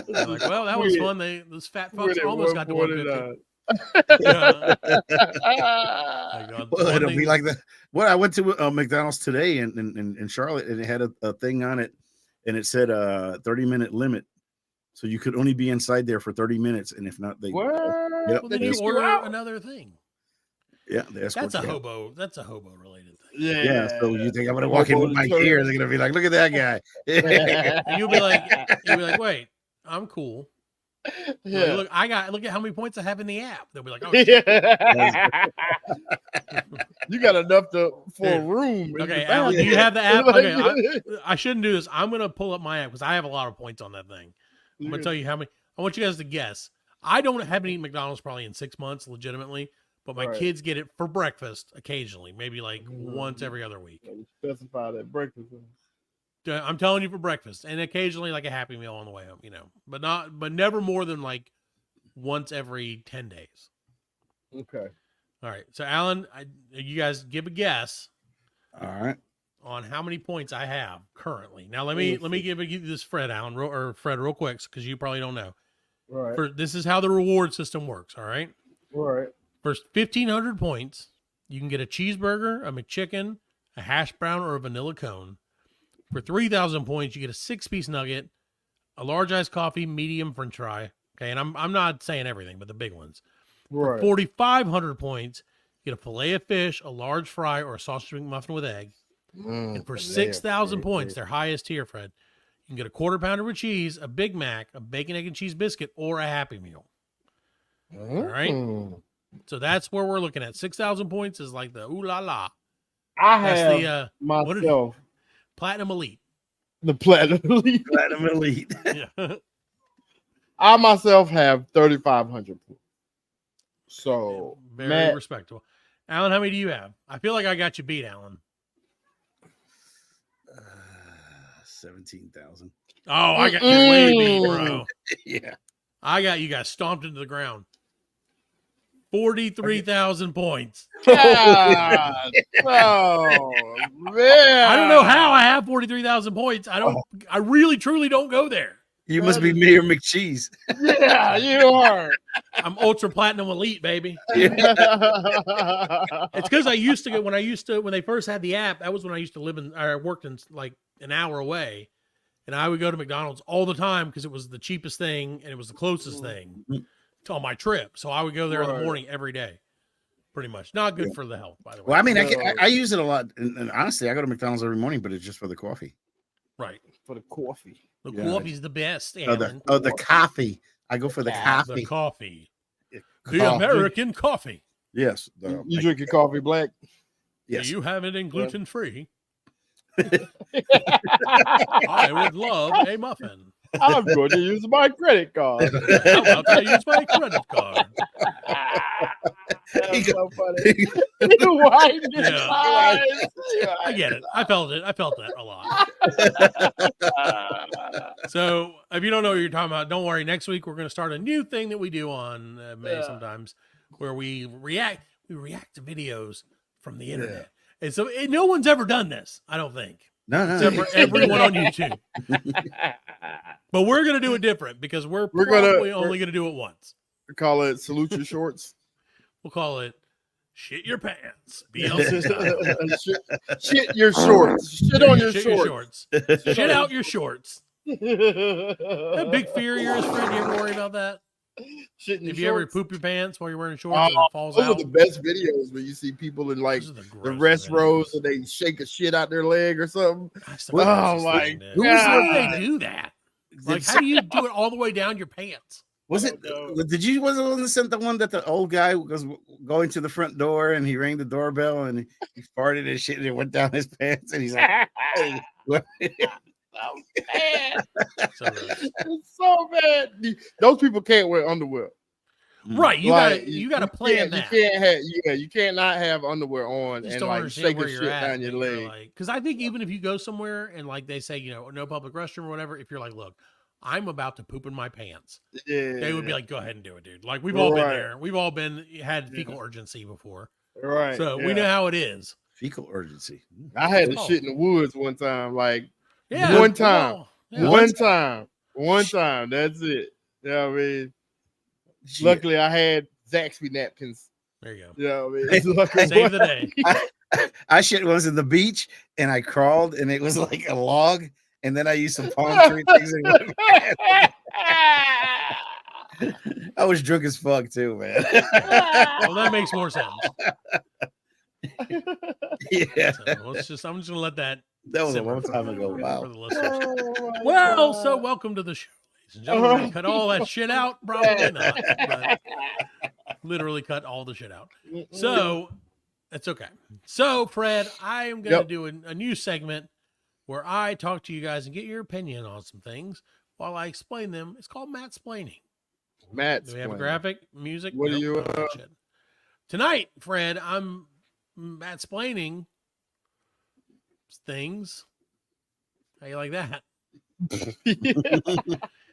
They're like, well, that was Quit. fun. Those fat Quit fucks at almost got to 150. 149. Yeah. Like, the Well, one it'll thing- be like that. Well, I went to McDonald's today in Charlotte, and it had a thing on it, and it said 30-minute limit. So you could only be inside there for 30 minutes, and if not, they What? Yep. well, then They you kick you order out? another thing. yeah, they escort That's a you out. hobo. That's a hobo related thing. Yeah. Yeah, so you think I'm gonna walk in with my gear? They're gonna be like, "Look at that guy." And you'll be like, wait, I'm cool. You're like, Yeah. look at how many points I have in the app. They'll be like, oh, Yeah. You got enough for a Dude. room. in okay, the Alan, do you bathroom. have the app? Like, Okay, I shouldn't do this. I'm gonna pull up my app because I have a lot of points on that thing. I'm gonna tell you how many. I want you guys to guess. I haven't eaten McDonald's probably in 6 months, legitimately. But my Right. kids get it for breakfast occasionally, maybe like Mhm. once every other week. You specify that breakfast. I'm telling you for breakfast, and occasionally like a Happy Meal on the way home, but never more than like once every 10 days. Okay. All right, so Alan, you guys give a guess All right. on how many points I have currently. Now let me give you this, Fred, Alan, Fred, real quick, because you probably don't know. Right. This is how the reward system works. All right, Right. for 1,500 points, you can get a cheeseburger, a McChicken, a hash brown, or a vanilla cone. For 3,000 points, you get a 6-piece nugget, a large iced coffee, medium French fry. Okay, and I'm not saying everything, but the big ones. For Right. 4,500 points, you get a fillet of fish, a large fry, or a sausage McMuffin with egg. And for 6,000 points, their highest tier, Fred, you can get a quarter pounder with cheese, a Big Mac, a bacon, egg, and cheese biscuit, or a Happy Meal. All right. So that's where we're looking at. 6,000 points is like the ooh la la. I That's have the myself Platinum Elite. the platinum elite. Platinum Elite. Yeah. I myself have 3,500 points. So Very Matt, respectable. Alan, how many do you have? I feel like I got you beat, Alan. 17,000. Oh, I got you way beat, Mm-mm. bro. Yeah. I got you guys stomped into the ground. 43,000 points. God, oh man, I don't know how I have 43,000 points. I really truly don't go there. You must be Mayor McCheese. Yeah, you are. I'm ultra platinum elite, baby. Yeah. It's because I used to when they first had the app, that was when I used to I worked in like an hour away. And I would go to McDonald's all the time because it was the cheapest thing and it was the closest thing to on my trip. So I would go there in the morning every day, pretty much. Not good for the health, by the way. Well, I mean, I use it a lot. And honestly, I go to McDonald's every morning, but it's just for the coffee. Right. For the coffee. The Yeah. coffee's the best. Oh, Alan. the coffee. I go for the coffee. The coffee. Coffee. The American coffee. Yes. You drink your coffee black? Yes. Do you have it in gluten free? I would love a muffin. I'm going to use my credit card. How about I use my credit card? That's so funny. You widened his Yeah. eyes. I get it. I felt it. I felt that a lot. So if you don't know what you're talking about, don't worry. Next week we're going to start a new thing that we do on May sometimes, where we react to videos from the internet. And so no one's ever done this, I don't think, No. except for everyone on YouTube. But we're going to do it different because we're probably only going to do it once. We call it salute your shorts. We'll call it shit your pants. BLC style. Shit your shorts. Shit on your Shit shorts. Shit out your shorts. That big fear of yours, Fred, you ever worry about that? Shit in your If you ever shorts. poop your pants while you're wearing shorts and it falls Those out? are the best videos when you see people in like Those are the the grossest rest videos. rows and they shake a shit out their leg or something. That's the Oh grossest my thing, dude. God. How do they do that? Like, how do you do it all the way down your pants? Was I it? don't know. Did you? Was it the one that the old guy was going to the front door and he rang the doorbell and he farted and shit and it went down his pants and he's like, "Hey, what?" So gross. It's so bad. Those people can't wear underwear. Right, you Like, gotta plan that. You can't have you can't not have underwear on Just and don't like understand shake a where shit you're at. down your leg. Because I think even if you go somewhere and like they say, no public restroom or whatever, if you're like, look, I'm about to poop in my pants, Yeah, they would be like, go ahead and do it, dude. Like we've all been Right. there. We've all had fecal urgency before, right. so we yeah. know how it is. Fecal urgency. I had to Oh. shit in the woods one time. Like Yeah, One we've time. all- yeah. one time. That's it. You know what I mean? Shit. Luckily, I had Zaxby napkins. There you go. You know what I mean? Luckily, Save the day. I shit was in the beach and I crawled and it was like a log and then I used some palm tree things. And I was drunk as fuck too, man. Well, that makes more sense. Yeah, So I'm just gonna let that that was a simmer long time ago. for Wow. the listeners. Oh, my Well, God. so welcome to the show, ladies and gentlemen. We're gonna cut all that shit out? Probably not. But literally cut all the shit out. So it's okay. So, Fred, I am going to Yep. do a new segment where I talk to you guys and get your opinion on some things while I explain them. It's called Matt-splaining. Matt, Do we have a graphic music? What do Nope, you, no, that shit. Tonight, Fred, I'm Matt-splaining things. How you like that?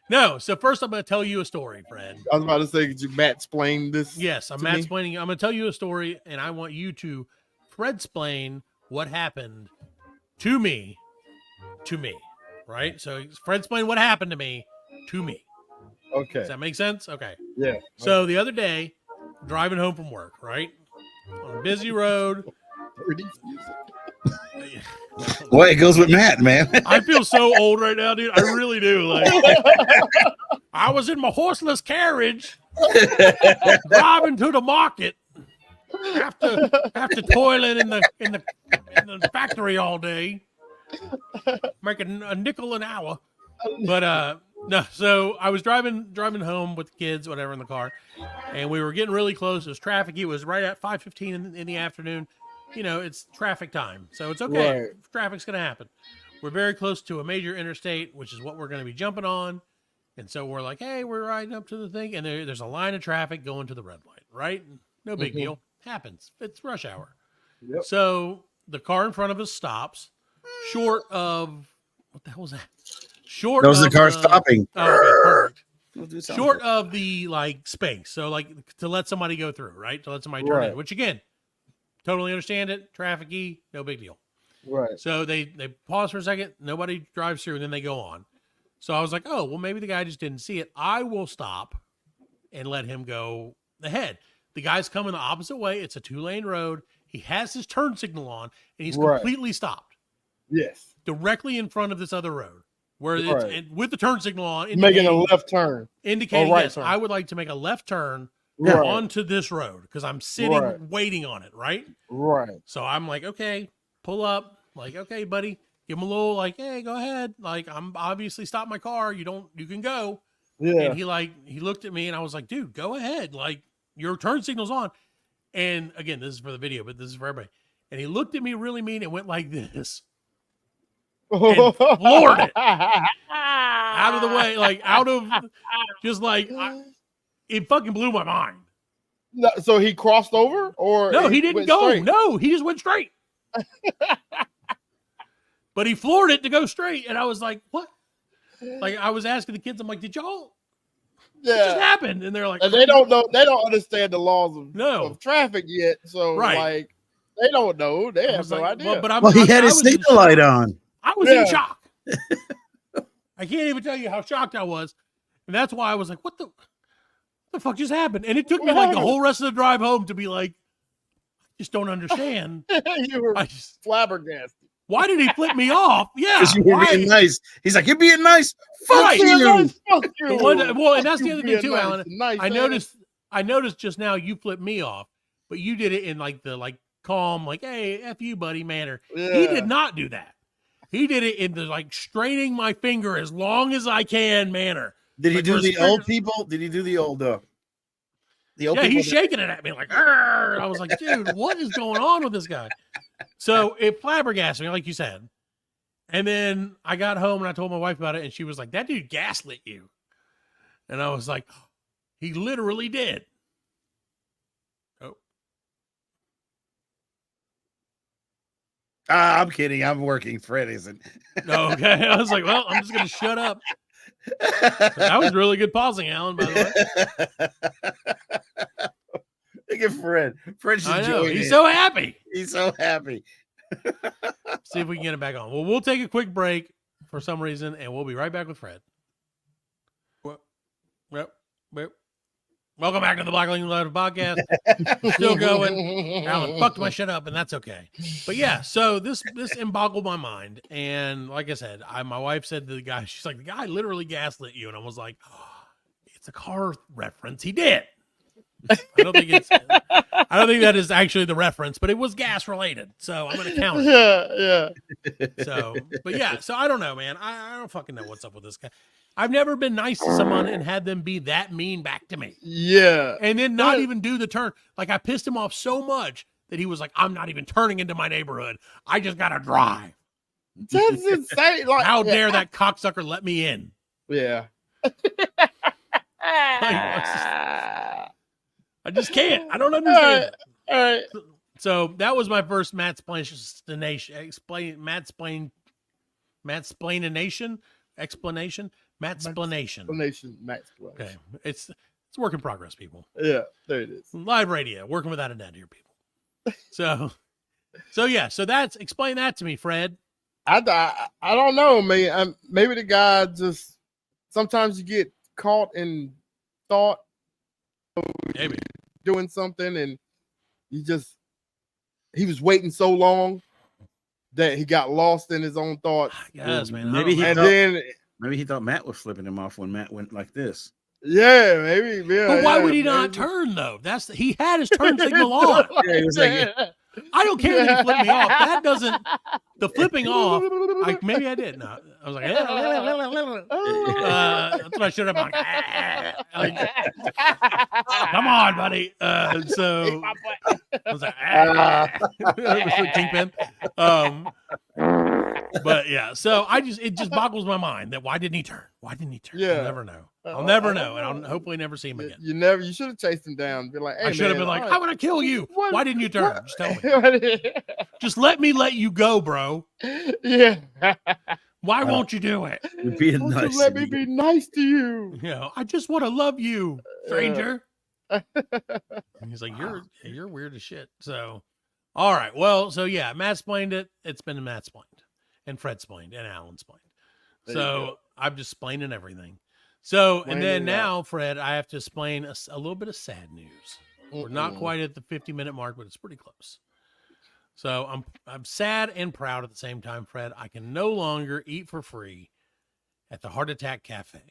No. So first, I'm going to tell you a story, Fred. I was about to say, could you Matt explain this? Yes, I'm to me? Matt-splaining. I'm going to tell you a story, and I want you to Fred-splain what happened to me, right? So Fred-splain what happened to me, to me. Okay. Does that make sense? Okay. Yeah. So the other day, driving home from work, right? On a busy road. Boy, it goes with Matt, man. I feel so old right now, dude. I really do. Like, I was in my horseless carriage driving to the market after toiling in the factory all day, making a nickel an hour. But no, so I was driving home with the kids, whatever, in the car, and we were getting really close. It was traffic. It was right at 5:15 in the afternoon. It's traffic time, so it's okay. Right. Traffic's gonna happen. We're very close to a major interstate, which is what we're going to be jumping on. And so we're like, hey, we're riding up to the thing. And there's a line of traffic going to the red light, right? No big deal. Happens. It's rush hour. Yep. So the car in front of us stops short of, what the hell was that? Short That was the of car stopping. Oh, okay, perfect. We'll do something. Short of the like space. So like to let somebody go through, right? To let somebody turn Right. in, which again, totally understand it. Traffic-y, no big deal. Right. So they pause for a second, nobody drives through, and then they go on. So I was like, oh, well, maybe the guy just didn't see it. I will stop and let him go ahead. The guy's coming the opposite way. It's a 2-lane road. He has his turn signal on, and he's Right. completely stopped Yes. directly in front of this other road where Right. it's and with the turn signal on, Making a left turn. indicating right yes, turn. I would like to make a left turn Right. onto this road because I'm sitting Right. waiting on it, right? Right. So I'm like, okay, pull up. Like, okay, buddy. Give him a little like, hey, go ahead. Like, I'm obviously stopped my car. You can go. Yeah. And he looked at me and I was like, dude, go ahead. Like, your turn signal's on. And again, this is for the video, but this is for everybody. And he looked at me really mean and went like this and floored it out of the way, like out of just like it fucking blew my mind. No, so he crossed over, or No, he didn't went go. straight? No, he just went straight. But he floored it to go straight. And I was like, what? Like, I was asking the kids, I'm like, did y'all, what just Yeah. happened? And they're like, And they don't know. They don't understand the laws No. of traffic yet. So Right. like, they don't know. They I have was no like, idea. but I'm, Well, he I- had I his was in signal light shock. on. I was Yeah. in shock. I can't even tell you how shocked I was. And that's why I was like, what the fuck just happened? And it took me What like the happened? whole rest of the drive home to be like, I just don't understand. You were I just, flabbergasted. why did he flip me off? Yeah. Because you were Why? being nice. He's like, you're being nice. Fuck Right. Being you. nice, fuck you. But well, and Fuck that's the you other thing being too, nice. Alan. Nice I noticed just now you flipped me off, but you did it in like the like calm, like, hey, F you, buddy manner. Yeah. He did not do that. He did it in the like straining my finger as long as I can manner. Did he Like, do for a the spirit- old people? Did he do the old Yeah, people? he's shaking it at me like, "Arr!" And I was like, dude, what is going on with this guy? So it flabbergasted me, like you said. And then I got home and I told my wife about it, and she was like, that dude gaslit you. And I was like, he literally did. Oh, I'm kidding. I'm working. Fred isn't. no, okay. I was like, well, I'm just going to shut up. That was really good pausing, Alan, by the way. Look at Fred. Fred's I know. enjoying He's it. so happy. He's so happy. See if we can get him back on. Well, we'll take a quick break for some reason, and we'll be right back with Fred. Well, welcome back to the Black Lightning Live podcast. Still going. Alan fucked my shit up, and that's okay. But yeah, so this boggled my mind, and like I said, my wife said to the guy, she's like, the guy literally gaslit you, and I was like, oh, it's a car reference. He did. I don't think that is actually the reference, but it was gas related, so I'm gonna count it. Yeah. So, but yeah, so I don't know, man. I don't fucking know what's up with this guy. I've never been nice to someone and had them be that mean back to me. Yeah. And then not But- even do the turn. Like I pissed him off so much that he was like, I'm not even turning into my neighborhood. I just got to drive. That's insane. Like, How dare that cocksucker let me in? Yeah. I just can't. I don't understand. it. All right. So that was my first explanation. Explanation, Max. Okay. It's work in progress, people. Yeah, there it is. Live radio, working without a net here, people. So yeah, so explain that to me, Fred. I don't know, man. Maybe the guy just sometimes you get caught in thought Maybe. doing something, and he was waiting so long that he got lost in his own thoughts. Yes, man. Maybe he And thought- then, Maybe he thought Matt was flipping him off when Matt went like this. yeah, maybe. Yeah, But why yeah, would he not maybe. turn though? He had his turn signal on. Yeah, he was like, I don't care that he flipped me off. That doesn't the flipping off. Maybe I did. No, I was like, that's what I should have done. Like, come on, buddy. So I was like, it was Kingpin. But yeah, so it just boggles my mind that why didn't he turn? Why didn't he turn? Yeah. I'll never know. I'll I never don't know, and know. I'll hopefully never see him again. You should have chased him down. Be like, hey, I should have man, been like, all "I'm gonna kill you. What- Why didn't you turn? what- Just tell me. Just let me let you go, bro. Yeah. Why won't you do it? You're being Won't nice. you let and me you be nice to you? You know, I just want to love you, stranger." And he's like, "You're weird as shit." So, all right, well, so yeah, Matt explained it. It's been Matt explained, and Fred explained, and Alan explained. There you So go. I'm just explaining everything. So, and Explain then it now, Fred, I have to explain a little bit of sad news. We're not Mm-mm. quite at the 50-minute mark, but it's pretty close. So I'm sad and proud at the same time, Fred. I can no longer eat for free at the Heart Attack Cafe.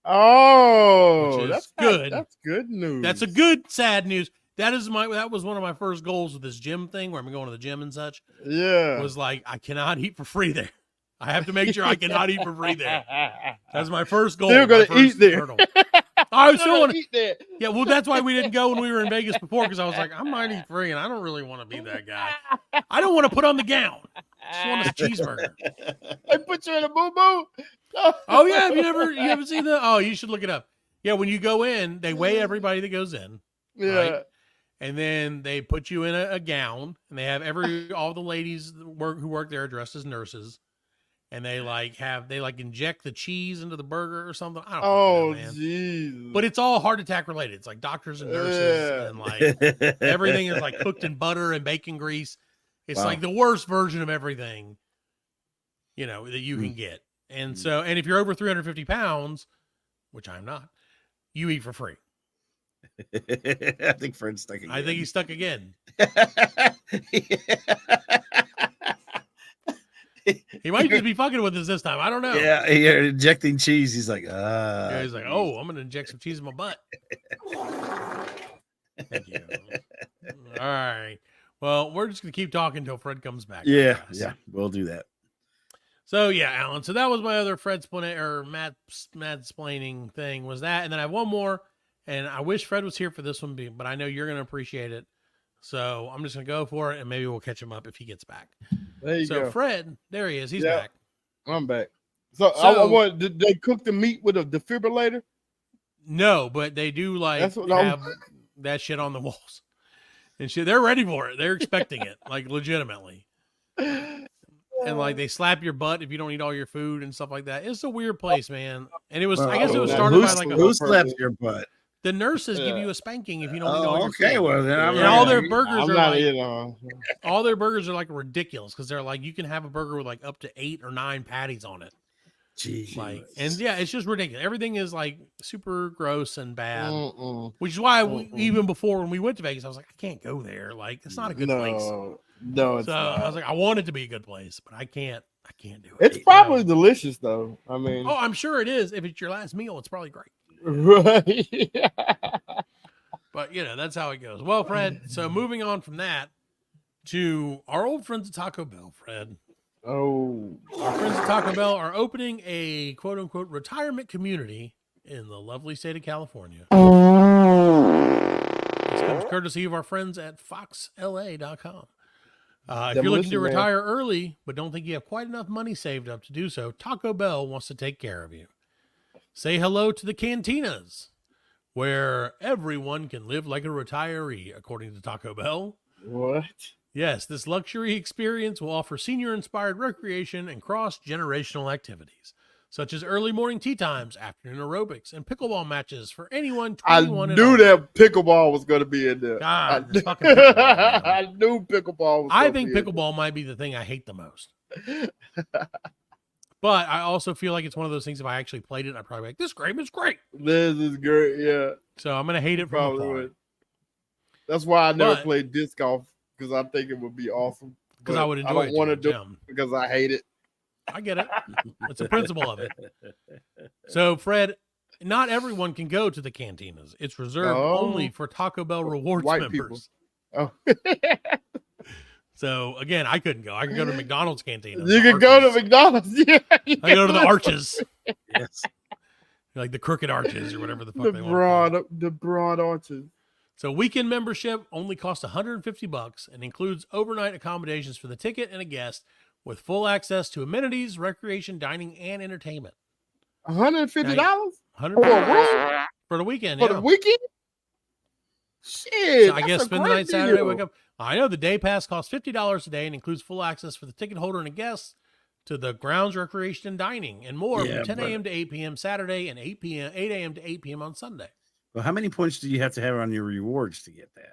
Oh, Which is that's good. That's good news. That's a good sad news. That was one of my first goals with this gym thing where I'm going to the gym and such. Yeah. Was like, I cannot eat for free there. I have to make sure I cannot eat for free there. That's my first goal. Still my gonna eat first there. hurdle. I was still Still want gonna eat there. Yeah, well, that's why we didn't go when we were in Vegas before, because I was like, I might eat free, and I don't really want to be that guy. I don't want to put on the gown. I just want a cheeseburger. They put you in a boo boo. Oh yeah, you haven't seen that? Oh, you should look it up. Yeah, when you go in, they weigh everybody that goes in, Yeah. right? And then they put you in a gown, and they have all the ladies who work there dressed as nurses, and they inject the cheese into the burger or something. I don't Oh, know, man. jeez. But it's all heart attack related. It's like doctors and nurses, Yeah. and like everything is like cooked in butter and bacon grease. It's Wow. like the worst version of everything, that you can get. And so, and if you're over 350 pounds, which I'm not, you eat for free. I think Fred's stuck again. I think he's stuck again. He might just be fucking with us this time. I don't know. Yeah, you're injecting cheese. He's like, Yeah, he's like, oh, I'm going to inject some cheese in my butt. Thank you. All right. Well, we're just going to keep talking until Fred comes back. I yeah, guess. yeah, we'll do that. So yeah, Alan. So that was my other Fred Matt explaining thing was that, and then I have one more, and I wish Fred was here for this one, but I know you're going to appreciate it. So I'm just going to go for it, and maybe we'll catch him up if he gets back. There you So go. Fred, there he is. He's Yeah. back. I'm back. So, did they cook the meat with a defibrillator? No, but they do That's what I'm- have that shit on the walls and shit. They're ready for it. They're expecting it, like legitimately. And like they slap your butt if you don't eat all your food and stuff like that. It's a weird place, man. And it was, I guess it was started by like who slaps your butt? the nurses give Yeah. you a spanking if you don't eat all Oh, your okay. food. Well, then I'm And Yeah. all not- their burgers I'm are not like, in on. all their burgers are like ridiculous because they're like you can have a burger with like up to 8 or 9 patties on it. Jeez. Like, and yeah, it's just ridiculous. Everything is like super gross and bad. Mm-mm. Which is why Mm-mm. even before when we went to Vegas, I was like, I can't go there. Like, it's not a good place. No, it's So not. I was like, I want it to be a good place, but I can't do it. It's probably delicious though. I mean, Oh, I'm sure it is. If it's your last meal, it's probably great. right? But that's how it goes. Well, Fred, so moving on from that to our old friends at Taco Bell, Fred. Oh, Our friends at Taco Bell are opening a quote unquote retirement community in the lovely state of California. This comes courtesy of our friends at foxla.com. If you're looking to Demolition Man. retire early, but don't think you have quite enough money saved up to do so, Taco Bell wants to take care of you. Say hello to the cantinas, where everyone can live like a retiree, according to Taco Bell. what? Yes, this luxury experience will offer senior-inspired recreation and cross-generational activities, such as early morning tea times, afternoon aerobics, and pickleball matches for anyone I 21 and knew older. that pickleball was going to be in there. God, I, this fucking pickleball, man. I knew pickleball was. I gonna think be in pickleball might be the thing I hate the most. But I also feel like it's one of those things, if I actually played it, I'd probably be like, this game is great. there. This is great. Yeah, So I'm going to hate it from probably afar. would. That's why I never But- played disc golf because I think it would be awesome. Because But I would enjoy don't it. want to to do the it gym. because I hate it. I get it. It's a principle of it. So, Fred, not everyone can go to the cantinas. It's reserved Oh. only for Taco Bell rewards White people. members. Oh, So, again, I couldn't go. I could go to McDonald's cantina. you can go to McDonald's. Yeah, I go to the arches, Yes. like the crooked arches or whatever the fuck the they want. to call it. broad arches. So weekend membership only costs $150 and includes overnight accommodations for the ticket and a guest with full access to amenities, recreation, dining, and entertainment. $150 $100 for the weekend. for Yeah. the weekend. Shit, So I guess that's a spend the great night Saturday, deal. wake up. I know the day pass costs $50 a day and includes full access for the ticket holder and guests to the grounds, recreation, and dining, and more Yeah, from 10 but- a.m. to 8 p.m. Saturday and 8 a.m. to 8 p.m. on Sunday. Well, how many points do you have to have on your rewards to get that?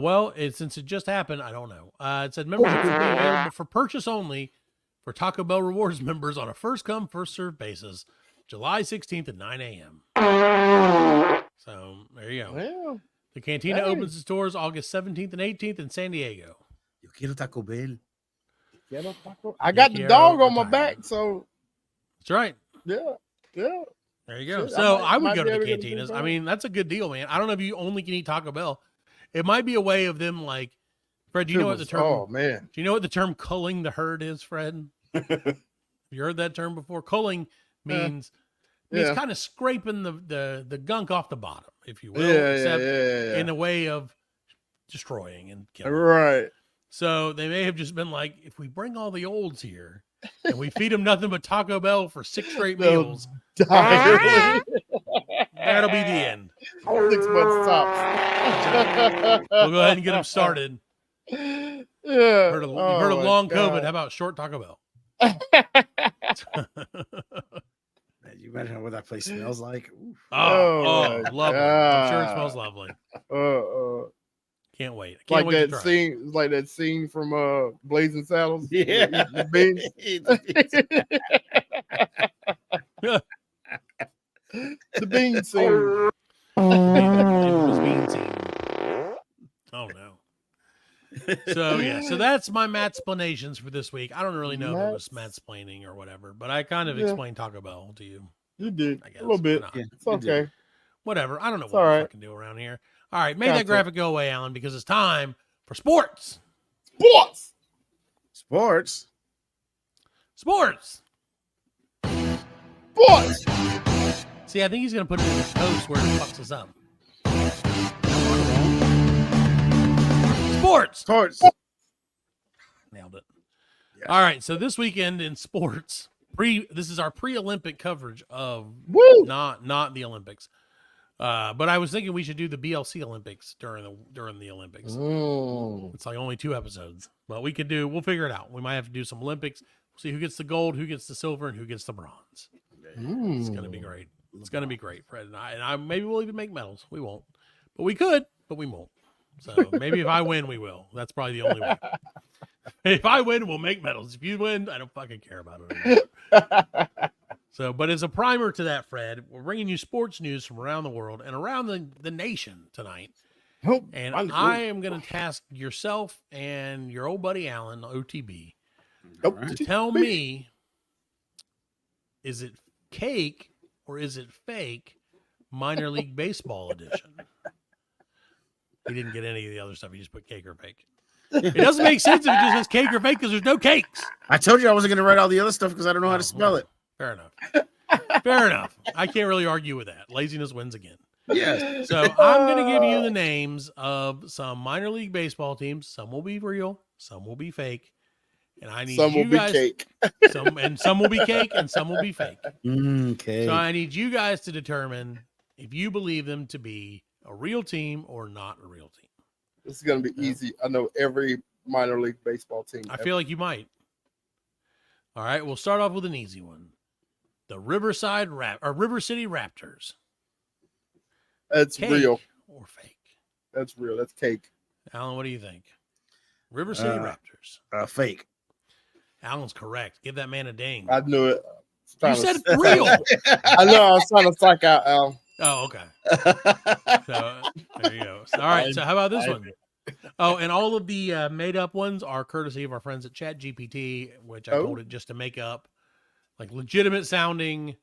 Well, since it just happened, I don't know. It said membership will be available for purchase only for Taco Bell Rewards members on a first come, first served basis, July 16th at 9 a.m. So there you go. Well, The Cantina Hey. opens its doors August 17th and 18th in San Diego. Yo quiero Taco Bell. I got the quiero dog on my retirement. back, so That's right. yeah. There you go. Shit, So I I would might go be to the able to get a big cantinas. I bag. mean, that's a good deal, man. I don't know if you only can eat Taco Bell. It might be a way of them like, Fred, do you know what the term Oh man, do you know what the term culling the herd is, Fred? Have you heard that term before? Culling means yeah. kind of scraping the gunk off the bottom, if you will, Yeah, except yeah. in a way of destroying and killing. Right. So they may have just been like, if we bring all the olds here and we feed them nothing but Taco Bell for 6 straight They'll meals, Die. that'll be the end. 6 months tops. We'll go ahead and get them started. Yeah. Heard of, Oh, you've heard of my long COVID. God. How about short Taco Bell? Man, you imagine what that place smells like? Oof. Oh, my lovely. I'm sure it smells God. lovely. Uh, Can't wait. I can't like wait to that try. scene, like that scene from Blazing Saddles. Yeah. The beans. The bean scene. Infamous bean scene. Oh no. So yeah, so that's my Matt's-planations for this week. I don't really know if it was Matt's-plaining or whatever, but I kind of Yeah. explained Taco Bell to you. You did I guess a little bit. Why not? Yeah, It's you did. okay. Whatever. I don't know It's what all I right. fucking do around here. All right, make that Content. graphic go away, Alan, because it's time for sports. Sports. Sports. Sports. Sports. See, I think he's gonna put it in his post where it fucks us up. Sports. Sports. Nailed it. Yeah. All right, so this weekend in sports, this is our pre-Olympic coverage of Woo. not the Olympics. But I was thinking we should do the BLC Olympics during the Olympics. Mm. It's like only 2 episodes, but we'll figure it out. We might have to do some Olympics. We'll see who gets the gold, who gets the silver, and who gets the bronze. It's gonna be great. It's gonna be great, Fred and I maybe we'll even make medals. We won't, but we could, but we won't. So maybe if I win, we will. That's probably the only way. If I win, we'll make medals. If you win, I don't fucking care about it anymore. So, but as a primer to that, Fred, we're bringing you sports news from around the world and around the nation tonight. Nope. And I'm I cool. am going to task yourself and your old buddy Alan, OTB, Nope. to tell me, is it cake or is it fake minor league baseball edition? He didn't get any of the other stuff. He just put cake or fake. It doesn't make sense if it just says cake or fake because there's no cakes. I told you I wasn't going to write all the other stuff because I don't know how to spell it. Fair enough. Fair enough. I can't really argue with that. Laziness wins again. Yes. So I'm going to give you the names of some minor league baseball teams. Some will be real, some will be fake. And I need Some you will be guys, cake. some will be cake and some will be fake. Okay. So I need you guys to determine if you believe them to be a real team or not a real team. This is gonna be easy. I know every minor league baseball team. I feel like you might. All right, we'll start off with an easy one. The River City Raptors. That's Cake real. or fake? That's real. That's cake. Alan, what do you think? River City Raptors. Fake. Alan's correct. Give that man a ding. I knew it. You said real. I know. I was trying to psych out Al. Oh, okay. So there you go. So, all right. So how about this one? Oh, and all of the made up ones are courtesy of our friends at ChatGPT, which I told it just to make up like legitimate sounding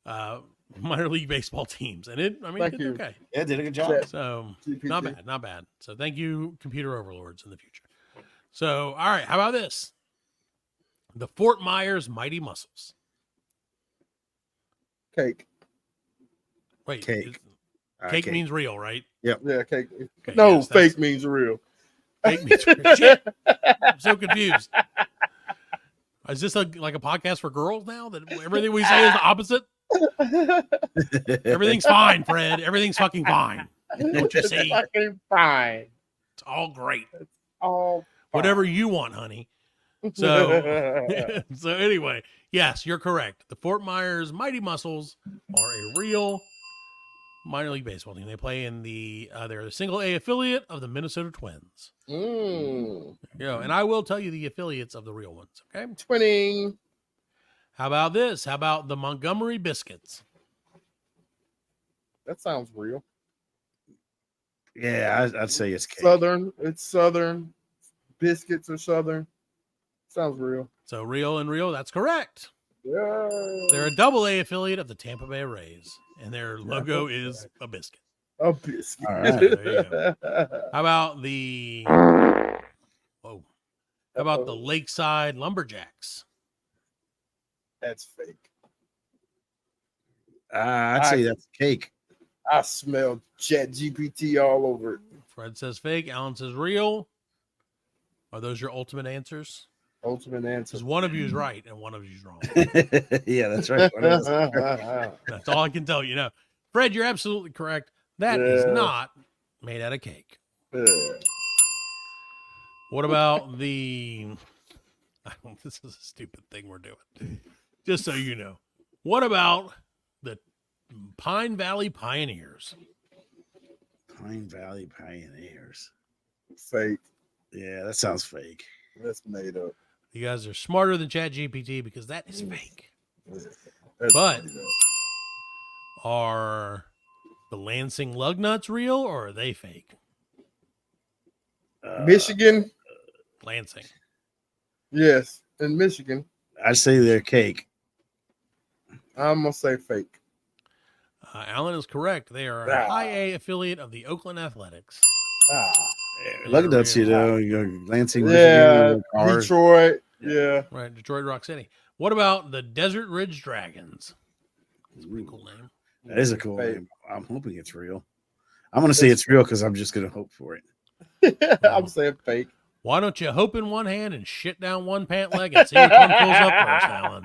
minor league baseball teams. And it Thank did you. okay. Yeah, did a good job. Chat. So GPT. not bad. So thank you, computer overlords in the future. So, all right, how about this? The Fort Myers Mighty Muscles. Cake. Wait, Cake. Cake means real, right? Yeah, cake. Okay, No, yes, that's- fake means real. Fake means real. Shit. I'm so confused. Is this like a podcast for girls now that everything we say is the opposite? Everything's fine, Fred. Everything's fucking fine. Don't you see? Fucking fine. It's all great. All Whatever you want, honey. So, so anyway, yes, you're correct. The Fort Myers Mighty Muscles are a real minor league baseball team. They play in they're the single A affiliate of the Minnesota Twins. And I will tell you the affiliates of the real ones. Okay. Twinning. How about this? How about the Montgomery Biscuits? That sounds real. Yeah, I'd say it's cake. Southern. It's Southern. Biscuits are Southern. Sounds real. So real, that's correct. Yeah. They're a double A affiliate of the Tampa Bay Rays, and their logo is a biscuit. A biscuit. All right. There you go. How about the Lakeside Lumberjacks? That's fake. I'd say that's cake. I smell Chat GPT all over it. Fred says fake. Alan says real. Are those your ultimate answers? Ultimate answer. Because one of you is right and one of you is wrong. Yeah, that's right. That's all I can tell you. No, Fred, you're absolutely correct. That is not made out of cake. What about the? This is a stupid thing we're doing. Just so you know, what about the Pine Valley Pioneers? Pine Valley Pioneers. Fake. Yeah, that sounds fake. That's made up. You guys are smarter than ChatGPT because that is fake. That's But made up. are the Lansing Lugnuts real or are they fake? Michigan. Lansing. Yes, in Michigan. I say they're cake. I'm gonna say fake. Alan is correct. They are a high A affiliate of the Oakland Athletics. Look at that, Lansing. Yeah, Michigan, cars. Detroit. Yeah. Right, Detroit Rock City. What about the Desert Ridge Dragons? That's a pretty cool name. That is a cool Fake. name. I'm hoping it's real. I'm going to say it's real because I'm just going to hope for it. I'm saying fake. Why don't you hope in one hand and shit down one pant leg and see which one fills up first, Alan?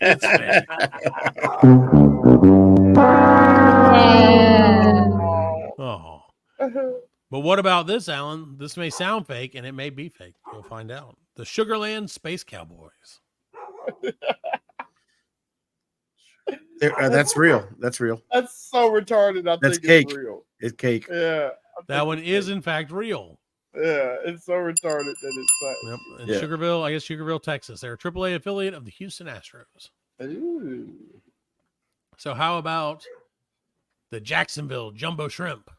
It's fake. Oh. But what about this, Alan? This may sound fake, and it may be fake. We'll find out. The Sugarland Space Cowboys. That's real. That's real. That's so retarded. I That's think cake. it's real. It's cake. Yeah. That one is, in fact, real. Yeah, it's so retarded that it's fake. Yep. In Yeah. Sugarville, Texas. They're a AAA affiliate of the Houston Astros. Ooh. So how about the Jacksonville Jumbo Shrimp?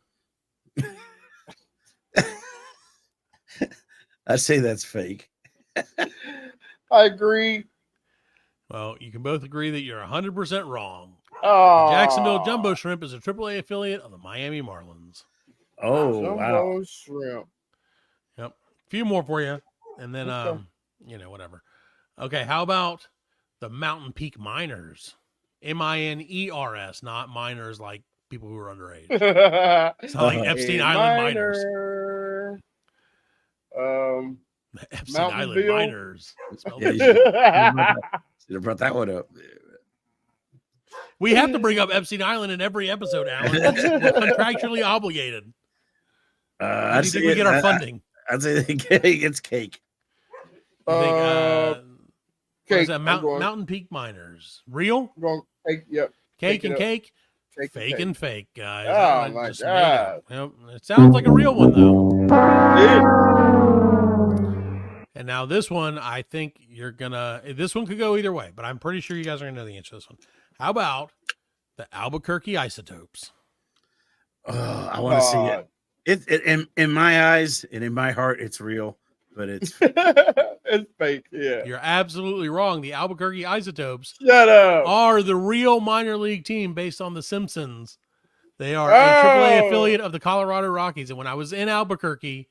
I'd say that's fake. I agree. Well, you can both agree that you're 100% wrong. Oh, The Jacksonville Jumbo Shrimp is a AAA affiliate of the Miami Marlins. Oh, Jumbo wow. shrimp. Yep. A few more for you. And then, Okay. whatever. Okay. How about the Mountain Peak Miners? MINERS, not minors like people who are underage. It's not like Epstein Island Miners. Epstein Island Mountainville. Miners. Spelled Yeah, different. Should have brought that one up. We have to bring up Epstein Island in every episode, Alan. We're contractually obligated. I'd We say we get our funding. I'd say it's cake. You think, what is Cake. that? Mountain Peak Miners. Real? I'm going cake. Yep. Cake and it up. cake? Cake. Fake cake. and fake, guys. Oh, Alan my just made it up. God. Yep. It sounds like a real one, though. Yeah. And now this one, I think you're gonna. This one could go either way, but I'm pretty sure you guys are gonna know the answer to this one. How about the Albuquerque Isotopes? Oh, I want to see it. In my eyes and in my heart, it's real, but it's It's fake. Yeah. You're absolutely wrong. The Albuquerque Isotopes Shut up. are the real minor league team based on The Simpsons. They are a AAA Oh. affiliate of the Colorado Rockies. And when I was in Albuquerque,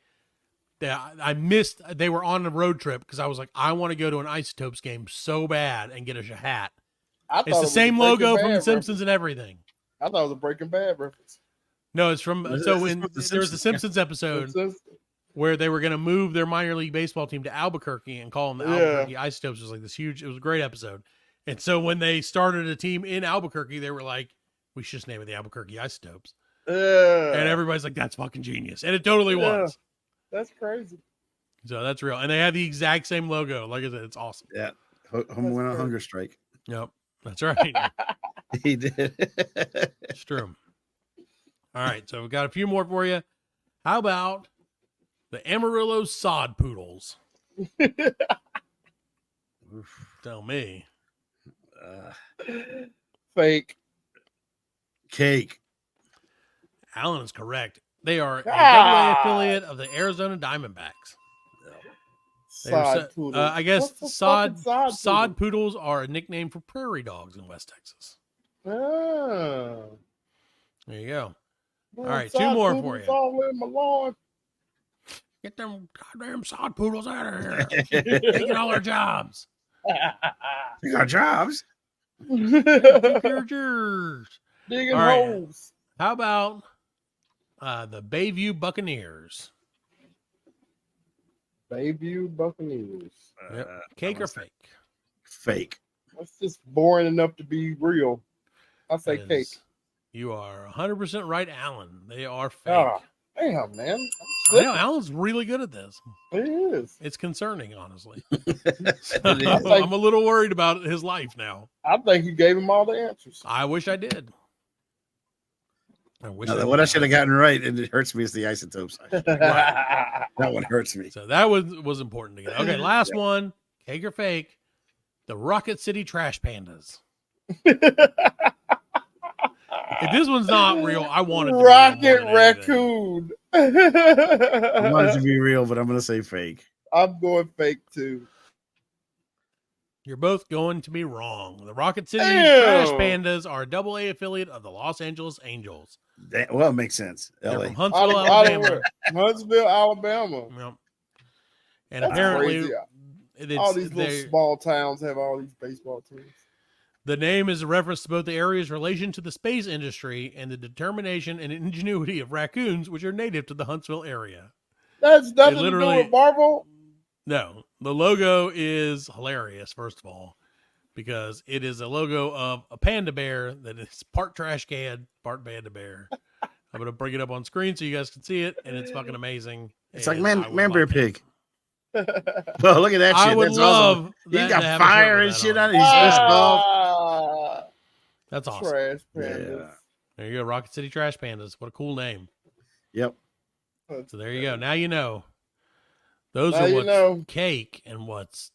I missed. They were on a road trip because I was like, I want to go to an Isotopes game so bad and get a hat. I thought It's it the was same a Breaking logo Bad from The reference. Simpsons and everything. I thought it was a Breaking Bad reference. No, it's from. This So is in from The there was the Simpsons, Simpsons episode It's where they were going to move their minor league baseball team to Albuquerque and call them the Yeah. Albuquerque Isotopes. It was like this huge. It was a great episode. And so when they started a team in Albuquerque, they were like, we should just name it the Albuquerque Isotopes. And everybody's like, that's fucking genius. And it totally Yeah. was. That's crazy. So that's real. And they have the exact same logo. Like I said, it's awesome. Yeah. Home went on hunger strike. Yep. That's right. He did. It's true. All right. So we've got a few more for you. How about the Amarillo Sod Poodles? Tell me. Fake. Cake. Alan is correct. They are a Ah! AA affiliate of the Arizona Diamondbacks. They were Sod so- poodle. I guess What's the sod fucking sod poodles are a nickname for prairie dogs in West Texas. poodle? There you go. All right, two more for you. All in my lawn. Get them goddamn sod poodles out of here. Taking all our jobs. We got jobs. Keep your jers. Digging All right. holes. How about the Bayview Buccaneers? Bayview Buccaneers. Yep. Cake or fake? Fake. That's just boring enough to be real. I say That cake. is- You are 100% right, Alan. They are fake. Ah, damn, man. I know, Alan's really good at this. It is. It's concerning, honestly. It I'm a little worried about his life now. I think you gave him all the answers. I wish I did. I wish. No, I what I did. should have gotten right, and it hurts me, is the isotopes. That one hurts me. So that was important to get. Okay, last one. Cake or fake? The Rocket City Trash Pandas. If this one's not real, I want it to be real Rocket more than anything. Raccoon. I want it to be real, but I'm going to say fake. I'm going fake too. You're both going to be wrong. The Rocket City Ew. Trash Pandas are a AA affiliate of the Los Angeles Angels. Well, it makes sense. They're LA. from Huntsville, Alabama. Huntsville, Alabama. Yep. And That's apparently, crazy. it's, All these little they- small towns have all these baseball teams. the name is a reference to both the area's relation to the space industry and the determination and ingenuity of raccoons, which are native to the Huntsville area. That's nothing to do literally- with Marvel. No, the logo is hilarious, first of all, because it is a logo of a panda bear that is part trash can, part panda bear. I'm going to bring it up on screen so you guys can see it, and it's fucking amazing. It's like and I man, would man bear like it. pig. Well, look at that shit. I would That's love awesome. that, He to got have a shirt fire with and that shit on on it. it. He's pissed off. That's awesome. Trash pandas. There you go, Rocket City Trash Pandas. What a cool name. Yep. So there you go. Now you know. Those Now are you what's know. cake and what's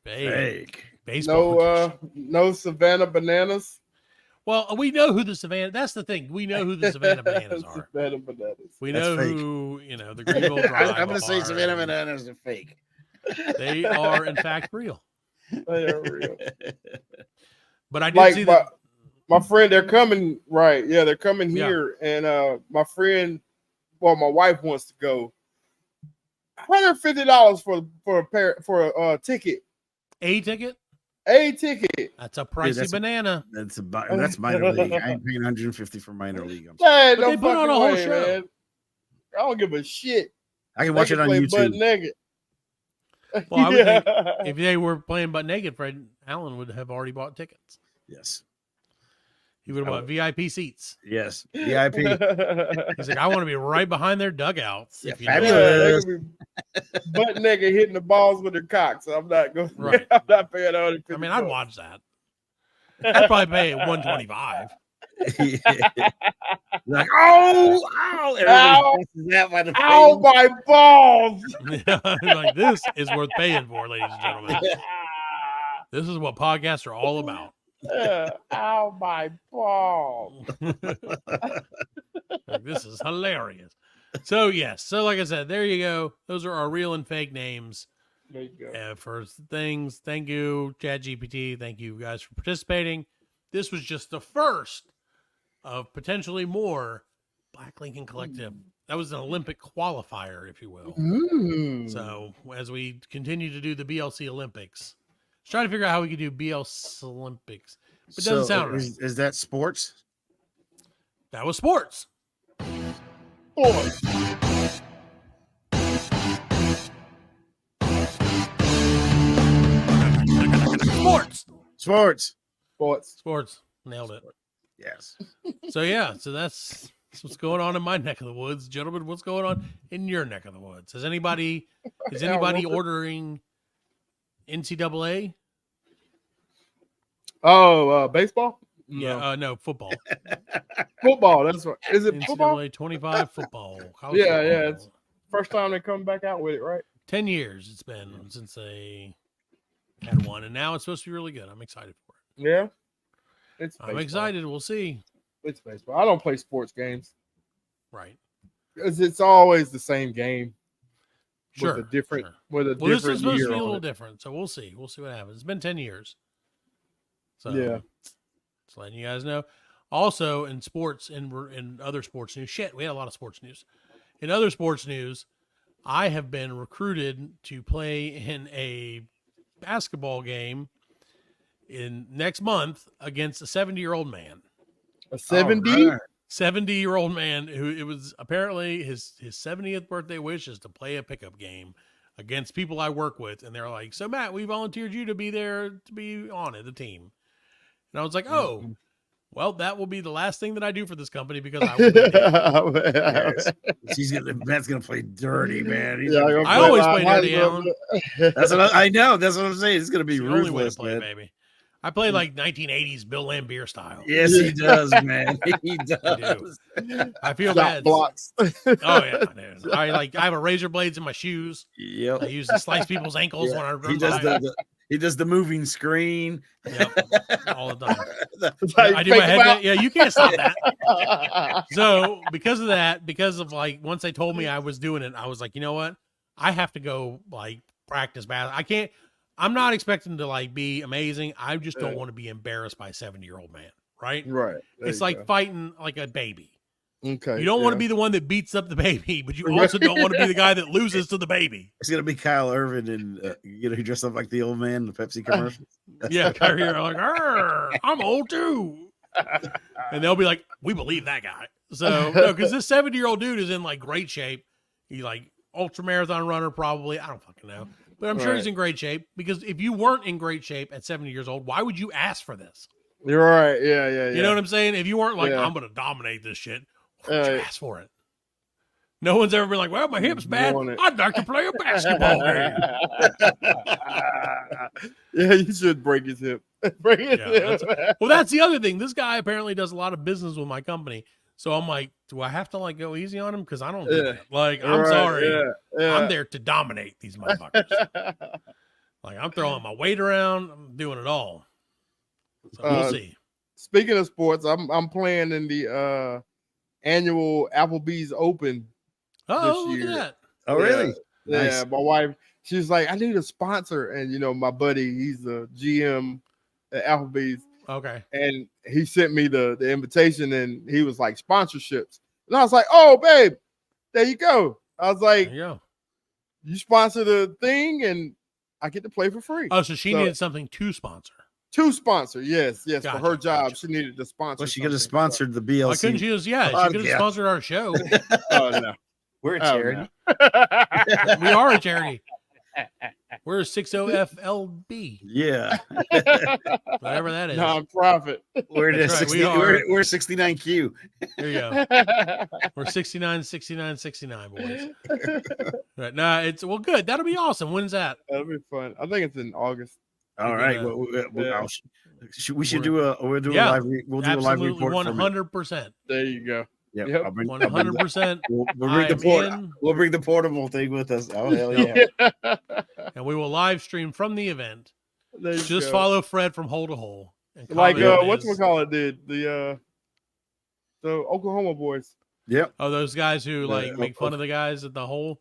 fake. Fake. Baseball. No Savannah bananas. Well, we know who the Savannah. That's the thing. We know who the Savannah Bananas are. Savannah bananas. We That's know fake. who, the Greenville Drive. I'm going to say are, Savannah and bananas are fake. They are, in fact, real. They are real. But I did Like see that. my friend, they're coming. Right? Yeah, they're coming Yeah. here, and my friend, well, my wife wants to go. $150 for a ticket. A ticket? A ticket. That's a pricey that's- banana. That's minor league. I ain't paying 150 for minor league. That ain't But no they put on fucking a whole way, show. man. I don't give a shit. I can They watch it can on play butt YouTube. naked. Well, I would think Yeah. if they were playing butt naked, Fred Allen would have already bought tickets. Yes. He would have bought VIP seats. Yes. VIP. He's like, I want to be right behind their dugouts. Yeah, if you know. fabulous. Yeah, they could be butt naked hitting the balls with their cocks. I'm not going. Right. I'm not paying $150. I mean, I'd watch that. I'd probably pay $125. Like, oh, ow. Ow. Everybody presses that by the Ow, my balls! Like, this is worth paying for, ladies and gentlemen. This is what podcasts are all about. Ow, my balls! Like, this is hilarious. So, yes. So, like I said, there you go. Those are our real and fake names There you go. for things. Thank you, ChatGPT. Thank you guys for participating. This was just the first of potentially more Black Lincoln Collective. That was an Olympic qualifier, if you will. Mm. So as we continue to do the BLC Olympics, let's try to figure out how we could do BLC Olympics. But it doesn't sound right. Is that sports? That was sports. Boy. Sports. Sports. Sports. Nailed it. Yes. So yeah, so that's what's going on in my neck of the woods, gentlemen. What's going on in your neck of the woods? Is anybody ordering NCAA? Oh, baseball? Yeah, no, football. Football. That's what. Is it NCAA football? 25 football. College Yeah, football. yeah, it's- First time they come back out with it, right? 10 years it's been since they had one, and now it's supposed to be really good. I'm excited for it. Yeah. I'm baseball. excited. We'll see. It's baseball. I don't play sports games Right. because it's always the same game. Sure. With a different, sure. with a Well, this is different supposed year to be a on little it. different, so we'll see. We'll see what happens. It's been 10 years. So Yeah. just letting you guys know. Also, in sports in other sports news, we had a lot of sports news. In other sports news, I have been recruited to play in a basketball game in next month against a 70-year-old man. A 70? All right. 70-year-old man who it was apparently his 70th birthday wish is to play a pickup game against people I work with. And they're like, so Matt, we volunteered you to be there, to be on it, the team. And I was like, oh, well, that will be the last thing that I do for this company because I will be dead. Yes. Matt's gonna play dirty, man. He's Yeah, gonna- I always play dirty, Alan. that's what I know. That's what I'm saying. It's gonna be It's the only way to ruthless, play, man. baby. I play like 1980s Bill Lambier style. Yes, he does, man. He does. I feel Shot bad. blocks. Oh yeah, dude. I have a razor blades in my shoes. Yep. I use to slice people's ankles when I run He does by. he does the moving screen. Yep, all the time. That's how you I do my fake head. them out. Yeah, you can't stop that. So because of that, because of like once they told me I was doing it, I was like, you know what? I have to go like practice basketball. I can't. I'm not expecting to like be amazing. I just don't Yeah. want to be embarrassed by a 70-year-old man. Right? Right. There It's you like go. fighting like a baby. Okay. You don't want to yeah. be the one that beats up the baby, but you also don't want to be the guy that loses to the baby. It's gonna be Kyle Irvin and he dressed up like the old man in the Pepsi commercial. Yeah, Kyrie are like, "Arr, I'm old too. And they'll be like, we believe that guy. So, no, because this 70-year-old dude is in like great shape. He's like ultra marathon runner, probably. I don't fucking know. But I'm sure he's Right. in great shape because if you weren't in great shape at 70 years old, why would you ask for this? You're right. Yeah, yeah, yeah. You know what I'm saying? If you weren't like, Yeah. I'm going to dominate this shit, why would you Right. ask for it? No one's ever been like, well, my hip's bad. want it. I'd like to play a basketball game. Yeah, you should break his hip. Break his Yeah, hip. Well, that's the other thing. This guy apparently does a lot of business with my company. So I'm like, do I have to like go easy on him? Because I don't do Yeah. that. Like, I'm Right, sorry. Yeah, yeah. I'm there to dominate these motherfuckers. Like, I'm throwing my weight around. I'm doing it all. So we'll see. Speaking of sports, I'm playing in the annual Applebee's Open. Oh, look year. at that. Oh, really? Yeah, Nice. my wife, she was like, I need a sponsor. And, you know, my buddy, he's the GM at Applebee's. Okay. And he sent me the invitation and he was like, sponsorships. And I was like, oh, babe, there you go. I was There like, you go. you sponsor the thing and I get to play for free. Oh, so she So- needed something to sponsor. To sponsor, yes, for Gotcha, her job, gotcha. she needed to sponsor. Well, she could have something. sponsored the BLC. Why couldn't she just, yeah, she could have Yeah. sponsored our show. Oh, no. We're a Oh, charity. no. We are a charity. We're a 60FLB, Yeah. whatever that is. Non-profit. We're That's right, 60, we are. we're 69Q. There you go. We're 69, 69, 69, boys. Right. Nah, it's well good. That'll be awesome. When's that? That'll be fun. I think it's in August. All We're right. gonna- We should do a we'll do Yeah, a live we'll do a live Absolutely report. 100%. There you go. Yeah, Yep. I'll bring, 100%. We'll bring I'm the port. in. We'll bring the portable thing with us. Oh hell yeah! And we will live stream from the event. There you Just go. follow Fred from Hole to Hole. And Like comment what's his- McCall did the Oklahoma boys. Yep. Oh, those guys who like Yeah, make fun of the guys at the hole.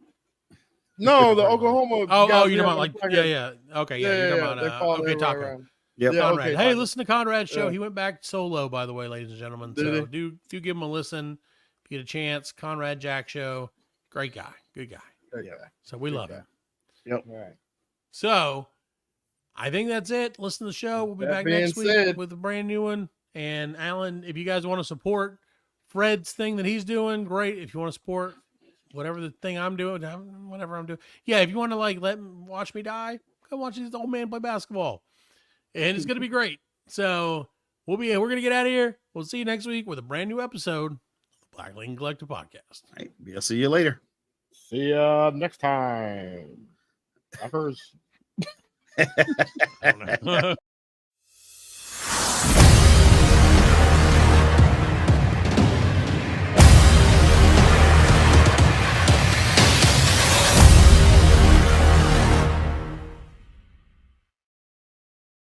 No, the Oklahoma. Oh, guys you're there talking about on like the podcast. yeah. Okay, yeah, Yeah, you're yeah, talking they about follow okay, everybody Taco. around. Yep. Yeah, Conrad. okay, Hey, Taco. listen to Conrad's show. Yeah. He went back solo, by the way, ladies and gentlemen. Did So he? do give him a listen. If you get a chance. Conrad Jack Show. Great guy. Good guy. Okay. So we Good love guy. him. All right. So I think that's it. Listen to the show. We'll be That back being next week said- with a brand new one. And Alan, if you guys want to support Fred's thing that he's doing, great. If you want to support whatever the thing I'm doing, whatever I'm doing. Yeah, if you want to like watch me die, go watch this old man play basketball. and it's gonna be great. So we're gonna get out of here. We'll see you next week with a brand new episode of the Black Lincoln Collective Podcast. All right, I'll see you later. See ya next time. Fuckers. I don't know.